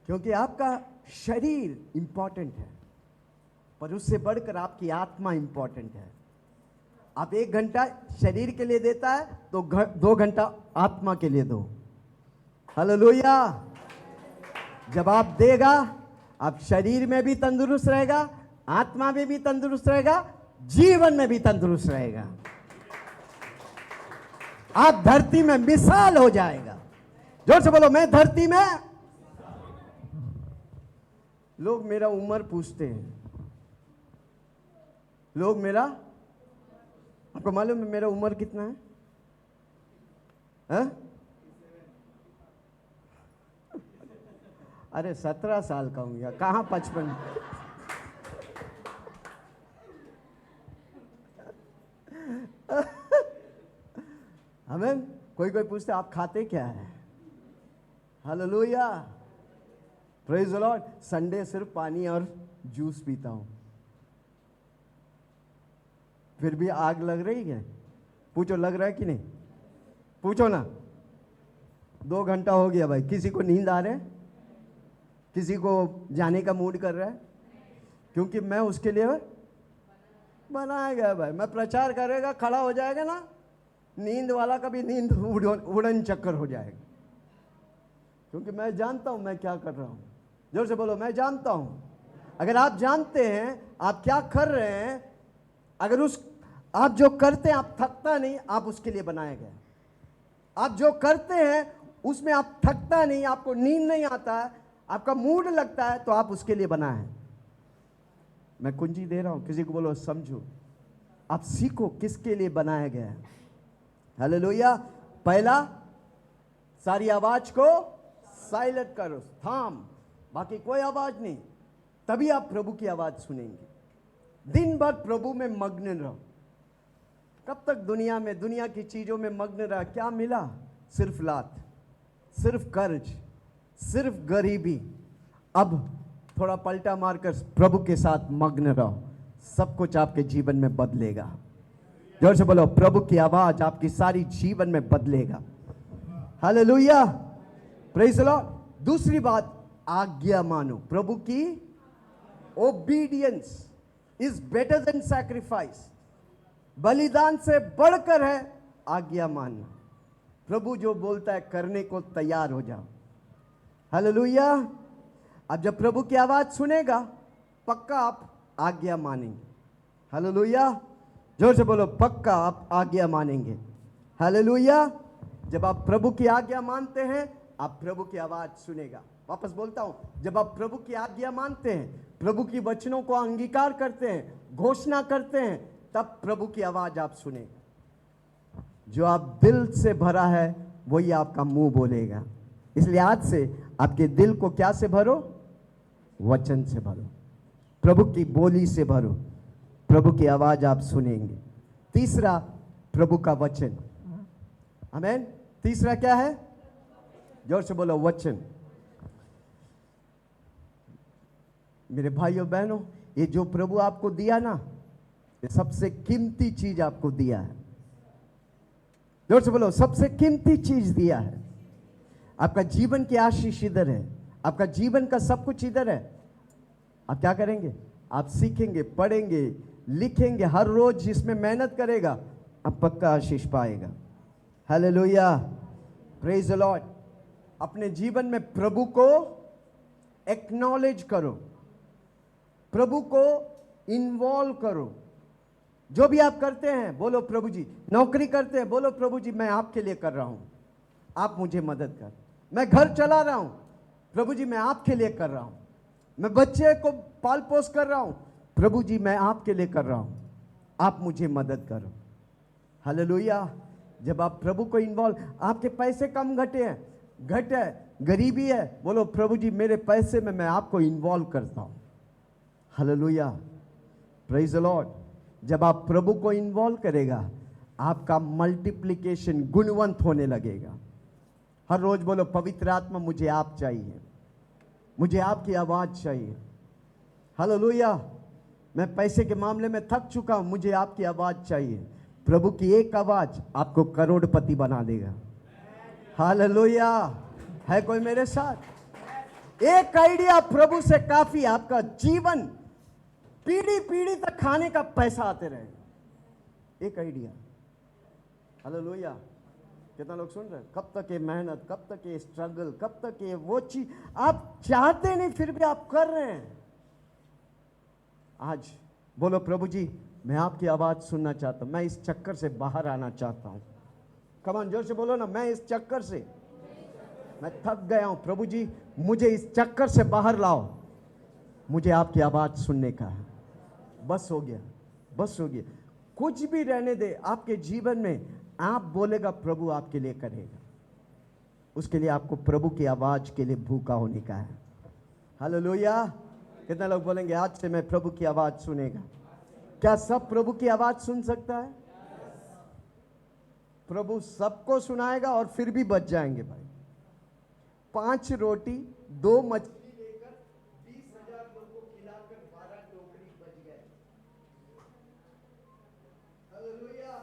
क्योंकि आपका शरीर इंपॉर्टेंट है, पर उससे बढ़कर आपकी आत्मा इंपॉर्टेंट है। आप 1 घंटा शरीर के लिए देता है तो 2 घंटा आत्मा के लिए दो। हालेलुया। जब आप देगा, आप शरीर में भी तंदुरुस्त रहेगा, आत्मा में भी तंदुरुस्त रहेगा, जीवन में भी तंदुरुस्त रहेगा। आप धरती में मिसाल हो जाएगा। जोर से बोलो, मैं धरती में। लोग मेरा उम्र पूछते हैं, लोग मेरा, आपको मालूम है मेरा उम्र कितना है? हाँ? अरे 17 साल का हूं या कहां 55। हमें कोई पूछता आप खाते क्या है? Hallelujah, praise the Lord. Sunday सिर्फ पानी और जूस पीता हूं, फिर भी आग लग रही है। पूछो लग रहा है कि नहीं? पूछो ना। 2 घंटा हो गया भाई, किसी को नींद आ रहा है? किसी को जाने का मूड कर रहा है? क्योंकि मैं उसके लिए बनाया गया भाई। मैं प्रचार करेगा, खड़ा हो जाएगा ना, नींद वाला का भी नींद उड़न चक्कर हो जाएगा। क्योंकि मैं जानता हूं मैं क्या कर रहा हूं। जोर से बोलो, मैं जानता हूं। अगर आप जानते हैं आप क्या कर रहे हैं, अगर आप जो करते हैं आप थकता नहीं, आप उसके लिए बनाए गए। आप जो करते हैं उसमें आप थकता नहीं, आपको नींद नहीं आता है, आपका मूड लगता है, तो आप उसके लिए बना है। मैं कुंजी दे रहा हूं, किसी को बोलो समझो। आप सीखो किसके लिए बनाया गया है। हालेलुया। पहला, सारी आवाज को साइलेंट करो, थाम, बाकी कोई आवाज नहीं, तभी आप प्रभु की आवाज सुनेंगे। दिन भर प्रभु में मग्न रहो। कब तक दुनिया में, दुनिया की चीजों में मग्न रहा? क्या मिला? सिर्फ लात, सिर्फ कर्ज, सिर्फ गरीबी। अब थोड़ा पलटा मारकर प्रभु के साथ मग्न रहो, सब कुछ आपके जीवन में बदलेगा। जोर से बोलो, प्रभु की आवाज आपकी सारी जीवन में बदलेगा। Hallelujah, praise the Lord. दूसरी बात, आज्ञा मानो। प्रभु की obedience is better than sacrifice. बलिदान से बढ़कर है आज्ञा मानना। प्रभु जो बोलता है करने को तैयार हो जाओ। हालेलुया। अब जब प्रभु की आवाज सुनेगा, पक्का आप आज्ञा मानेंगे। हालेलुया। जोर से बोलो, पक्का आप आज्ञा मानेंगे। हालेलुया। जब आप प्रभु की आज्ञा मानते हैं, आप प्रभु की आवाज सुनेगा। वापस बोलता हूं, जब आप प्रभु की आज्ञा मानते हैं, प्रभु की वचनों को अंगीकार करते हैं, घोषणा करते हैं, तब प्रभु की आवाज आप सुनेगा। जो आप दिल से भरा है वही आपका मुंह बोलेगा। इसलिए आज से आपके दिल को क्या से भरो? वचन से भरो, प्रभु की बोली से भरो, प्रभु की आवाज आप सुनेंगे। तीसरा, प्रभु का वचन। आमीन। तीसरा क्या है? जोर से बोलो, वचन। मेरे भाइयों बहनों, ये जो प्रभु आपको दिया ना, ये सबसे कीमती चीज आपको दिया है। जोर से बोलो, सबसे कीमती चीज दिया है। आपका जीवन की आशीष इधर है, आपका जीवन का सब कुछ इधर है। आप क्या करेंगे? आप सीखेंगे, पढ़ेंगे, लिखेंगे, हर रोज जिसमें मेहनत करेगा, आप पक्का आशीष पाएगा। Hallelujah, praise the Lord. अपने जीवन में प्रभु को एक्नॉलेज करो, प्रभु को इन्वॉल्व करो। जो भी आप करते हैं बोलो प्रभु जी, नौकरी करते हैं बोलो प्रभु जी मैं आपके लिए कर रहा हूं, आप मुझे मदद कर। मैं घर चला रहा हूं प्रभु जी मैं आपके लिए कर रहा हूं। मैं बच्चे को पाल पोस कर रहा हूं प्रभु जी मैं आपके लिए कर रहा हूं, आप मुझे मदद करो। हालेलुया। जब आप प्रभु को इन्वॉल्व, आपके पैसे कम घटे हैं, घट है, गरीबी है, बोलो प्रभु जी मेरे पैसे में मैं आपको इन्वॉल्व करता हूं। Hallelujah, praise the Lord. जब आप प्रभु को इन्वॉल्व करेगा आपका मल्टीप्लिकेशन गुणवंत होने लगेगा। हर रोज बोलो पवित्र आत्मा मुझे आप चाहिए, मुझे आपकी आवाज चाहिए। हालेलुया। मैं पैसे के मामले में थक चुका हूं, मुझे आपकी आवाज चाहिए। प्रभु की एक आवाज आपको करोड़पति बना देगा। हालेलुया। है कोई मेरे साथ? एक आइडिया प्रभु से काफी, आपका जीवन पीढ़ी पीढ़ी तक खाने का पैसा आते रहेगा। एक आइडिया। हालेलुया। कितना लोग सुन रहे हैं? कब तक ये मेहनत, कब तक ये स्ट्रगल, कब तक ये वो चीज आप चाहते नहीं फिर भी आप कर रहे हैं। आज बोलो प्रभु जी मैं आपकी आवाज सुनना चाहता हूं, मैं इस चक्कर से बाहर आना चाहता हूं। कमान जोर से बोलो ना, मैं इस चक्कर से मैं थक गया हूं प्रभु जी, मुझे इस चक्कर से बाहर लाओ, मुझे आपकी आवाज सुनने का है। बस हो गया, बस हो गया। कुछ भी रहने दे आपके जीवन में, आप बोलेगा प्रभु आपके लिए करेगा। उसके लिए आपको प्रभु की आवाज के लिए भूखा होने का है। हालेलुया। कितने लोग बोलेंगे आज से मैं प्रभु की आवाज सुनेगा? क्या सब प्रभु की आवाज सुन सकता है? प्रभु सबको सुनाएगा और फिर भी बच जाएंगे भाई। 5 रोटी 2 मछली लेकर 20,000 लोगों को खिलाकर 12 टोकरी बच गए। Hallelujah,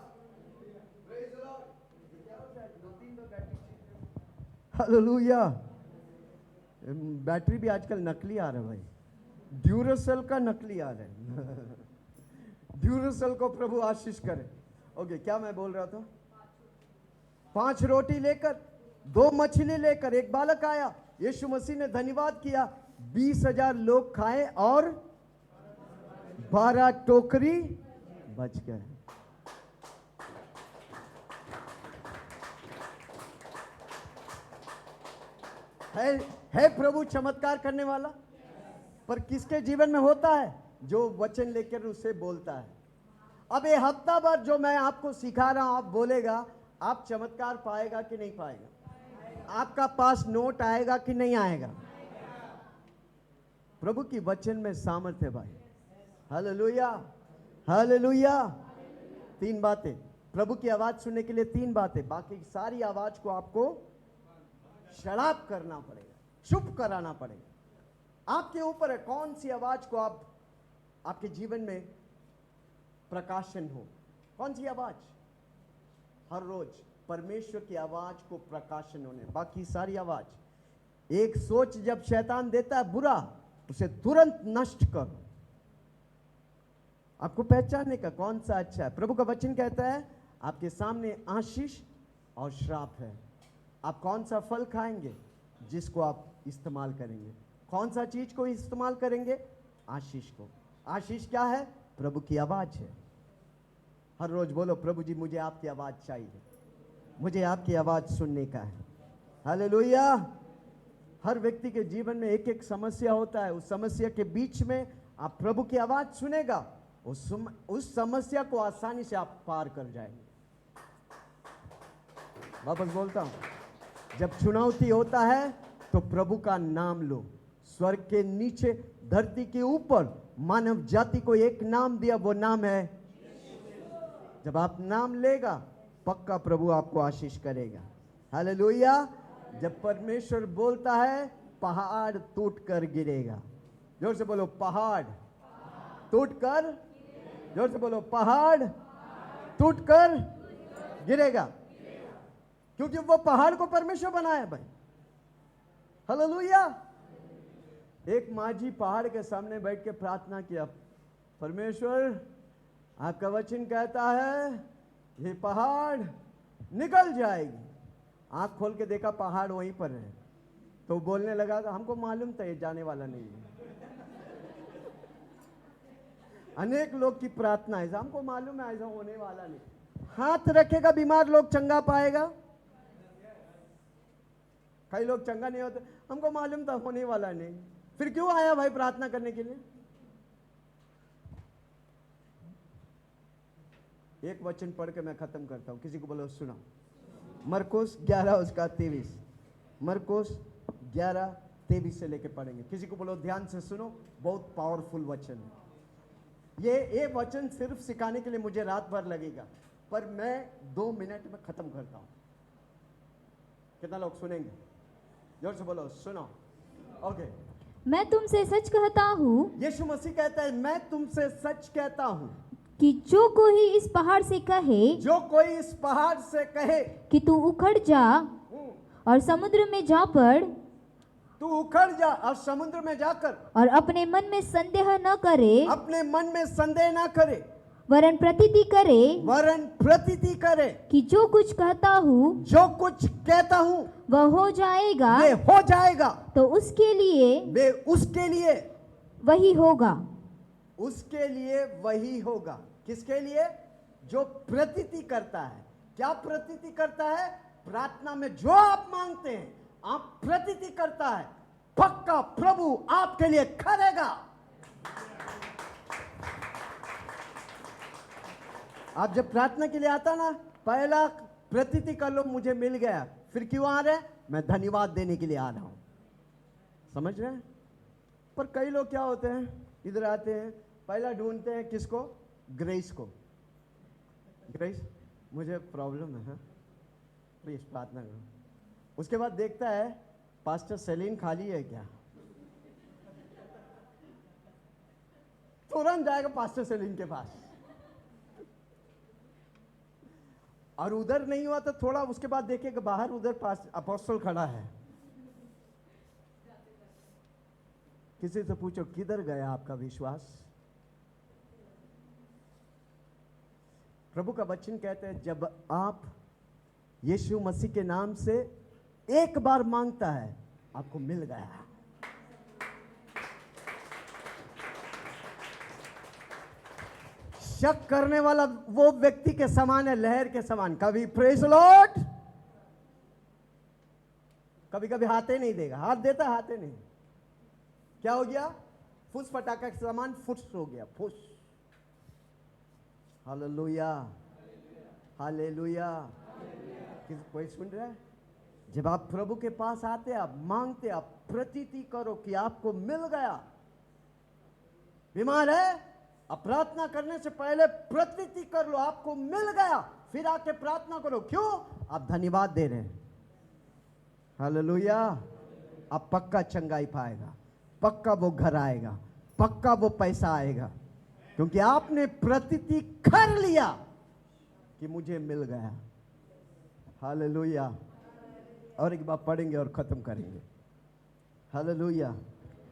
praise the Lord. क्या होता है? 2-3 तो बैटरी। हालेलुया। बैटरी भी आजकल नकली आ रहा है भाई, ड्यूरासेल का नकली आ रहा है। ड्यूरासेल को प्रभु आशीष करे। ओके, क्या मैं बोल रहा था? 5 रोटी लेकर 2 मछली लेकर एक बालक आया, यीशु मसीह ने धन्यवाद किया, 20,000 लोग खाए और 12 टोकरी बच गए। है प्रभु चमत्कार करने वाला, पर किसके जीवन में होता है? जो वचन लेकर उससे बोलता है। अब ये हफ्ता भर जो मैं आपको सिखा रहा हूं, आप बोलेगा, आप चमत्कार पाएगा कि नहीं पाएगा? आपका पास नोट आएगा कि नहीं आएगा? प्रभु की वचन में सामर्थ्य है भाई। Hallelujah, hallelujah. 3 बातें प्रभु की आवाज सुनने के लिए, 3 बातें। बाकी सारी आवाज को आपको शराब करना पड़ेगा, चुप कराना पड़ेगा। आपके ऊपर है कौन सी आवाज को आप आपके जीवन में प्रकाशन हो। कौन सी आवाज? हर रोज परमेश्वर की आवाज को प्रकाशन होने, बाकी सारी आवाज। एक सोच जब शैतान देता है बुरा, उसे तुरंत नष्ट करो। आपको पहचानने का कौन सा अच्छा है। प्रभु का वचन कहता है आपके सामने आशीष और श्राप है। आप कौन सा फल खाएंगे? जिसको आप इस्तेमाल करेंगे। कौन सा चीज को इस्तेमाल करेंगे? आशीष को। आशीष क्या है? प्रभु की आवाज है। हर रोज बोलो प्रभु जी मुझे आपकी आवाज चाहिए, मुझे आपकी आवाज सुनने का है। हालेलुया। हर व्यक्ति के जीवन में एक एक समस्या होता है, उस समस्या के बीच में आप प्रभु की आवाज सुनेगा, उस समस्या को आसानी से आप पार कर जाएंगे। वापस बोलता हूं, जब चुनौती होता है तो प्रभु का नाम लो। स्वर्ग के नीचे धरती के ऊपर मानव जाति को एक नाम दिया, वो नाम है। जब आप नाम लेगा पक्का प्रभु आपको आशीष करेगा। हालेलुया। जब परमेश्वर बोलता है पहाड़ टूट कर गिरेगा। जोर से बोलो पहाड़ टूट कर। जोर से बोलो पहाड़ टूट कर गिरेगा। क्योंकि वो पहाड़ को परमेश्वर बनाया भाई। हालेलुया। एक माझी पहाड़ के सामने बैठ के प्रार्थना किया, परमेश्वर आपका वचन कहता है ये पहाड़ निकल जाएगी। आंख खोल के देखा पहाड़ वहीं पर है, तो बोलने लगा हमको मालूम था ये जाने वाला नहीं है। अनेक लोग की प्रार्थना है, हमको मालूम है ऐसा होने वाला नहीं। हाथ रखेगा बीमार लोग चंगा पाएगा। कई लोग चंगा नहीं होते, हमको मालूम था होने वाला नहीं, फिर क्यों आया भाई प्रार्थना करने के लिए? एक वचन पढ़ के मैं खत्म करता हूं, किसी को बोलो सुना। मरकुस 11 उसका 23, मरकुस 11:23 से लेके पढ़ेंगे। किसी को बोलो ध्यान से सुनो, बहुत पावरफुल वचन है। ये वचन सिर्फ सिखाने के लिए मुझे रात भर लगेगा, पर मैं 2 मिनट में खत्म करता हूं। कितना लोग सुनेंगे? जोर से बोलो सुनो। ओके। मैं तुमसे सच कहता हूँ, यीशु मसीह कहता है मैं तुमसे सच कहता हूं कि जो कोई इस पहाड़ से कहे, जो कोई इस पहाड़ से कहे कि तू उखड़ जा और समुद्र में जा पड़, तू उखड़ जा और समुद्र में जाकर, और अपने मन में संदेह न करे, अपने मन में संदेह ना करे, वरन प्रतीति करे, वरन प्रतीति करे कि जो कुछ कहता हूँ जो कुछ कहता हूं वह हो जाएगा, वे हो जाएगा, तो उसके लिए वे उसके लिए वही होगा। उसके लिए वही होगा। किसके लिए? जो प्रतीति करता है। क्या प्रतीति करता है? प्रार्थना में जो आप मांगते हैं, आप प्रतीति करता है, पक्का प्रभु आपके लिए करेगा। आप जब प्रार्थना के लिए आता ना, पहला प्रतीति कर लो मुझे मिल गया, फिर क्यों आ रहे? मैं धन्यवाद देने के लिए आ रहा हूं। समझ रहे हैं? पर कई लोग क्या होते हैं, इधर आते हैं, पहला ढूंढते हैं किसको? ग्रेस को। ग्रेस मुझे प्रॉब्लम है, प्लीज प्रार्थना करो। उसके बाद देखता है पास्टर सेलिन खाली है क्या, तुरंत जाएगा पास्टर सेलिन के पास। और उधर नहीं हुआ तो थोड़ा उसके बाद देखेगा बाहर, उधर पास अपोस्टल खड़ा है। किसी से पूछो किधर गया आपका विश्वास? प्रभु का वचन कहते हैं जब आप यीशु मसीह के नाम से एक बार मांगता है, आपको मिल गया। शक करने वाला वो व्यक्ति के समान है, लहर के समान। कभी प्रेज लॉर्ड, कभी कभी हाथे नहीं देगा, हाथ देता हाथे नहीं। क्या हो गया? फुस फटाका के समान फुस हो गया, फुस। Hallelujah, hallelujah. कोई सुन रहा है? जब आप प्रभु के पास आते, आप मांगते, आप प्रतीति करो कि आपको मिल गया। बीमार है, अब प्रार्थना करने से पहले प्रतीति कर लो आपको मिल गया, फिर आके प्रार्थना करो। क्यों? आप धन्यवाद दे रहे हैं। हालेलुया। अब पक्का चंगाई पाएगा, पक्का वो घर आएगा, पक्का वो पैसा आएगा, क्योंकि आपने प्रतीति कर लिया कि मुझे मिल गया। हालेलुया। और एक बार पढ़ेंगे और खत्म करेंगे। हालेलुया।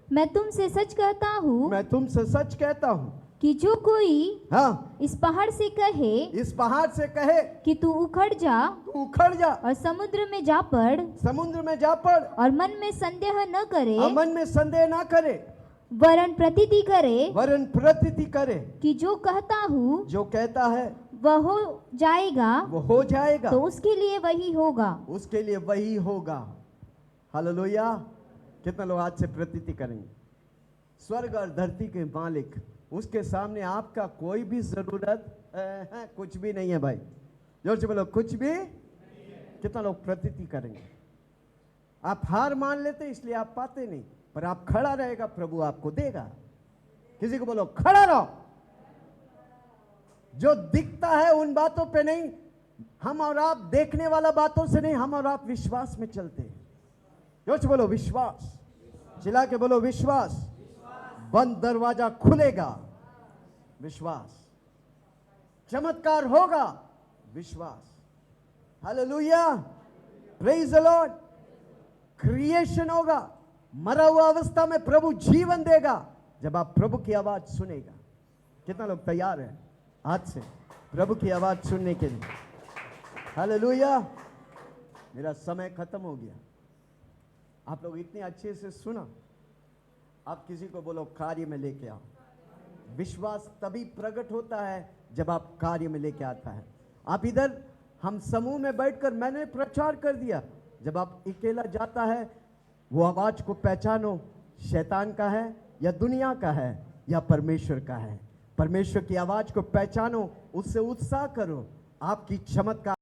मैं तुमसे सच कहता हूँ, मैं तुमसे सच कहता हूँ कि जो कोई हाँ इस पहाड़ से कहे, इस पहाड़ से कहे कि तू उखड़ जा, तू उखड़ जा और समुद्र में जा पड़, समुद्र में जा पड़, और मन में संदेह न करे, और मन में संदेह ना करे, वरन प्रतीति करे, वरन प्रतीति करे कि जो कहता हूँ जो कहता है वह हो जाएगा, वो हो जाएगा, तो उसके लिए वही होगा। उसके लिए वही होगा। हालेलुया। कितना लोग आज से प्रतीति करेंगे? स्वर्ग और धरती के मालिक, उसके सामने आपका कोई भी जरूरत है कुछ भी नहीं है भाई। जोर से बोलो कुछ भी। कितना लोग प्रतीति करेंगे? आप हार मान लेते इसलिए आप पाते नहीं, पर आप खड़ा रहेगा, प्रभु आपको देगा। किसी को बोलो खड़ा रहो। जो दिखता है उन बातों पे नहीं, हम और आप देखने वाला बातों से नहीं, हम और आप विश्वास में चलते हैं। जोर से बोलो विश्वास। चिल्ला के बोलो विश्वास। बंद दरवाजा खुलेगा, विश्वास। चमत्कार होगा, विश्वास। Hallelujah, praise the Lord. Creation होगा, मरा हुआ अवस्था में प्रभु जीवन देगा जब आप प्रभु की आवाज सुनेगा। कितना लोग तैयार हैं आज से प्रभु की आवाज सुनने के लिए? हालेलुया। मेरा समय खत्म हो गया, आप लोग इतने अच्छे से सुना। आप किसी को बोलो कार्य में लेके आओ। विश्वास तभी प्रकट होता है जब आप कार्य में लेके आता है। आप इधर हम समूह में बैठकर मैंने प्रचार कर दिया, जब आप अकेला जाता है वो आवाज को पहचानो, शैतान का है या दुनिया का है या परमेश्वर का है। परमेश्वर की आवाज को पहचानो, उससे उत्साह करो, आपकी चमत्कार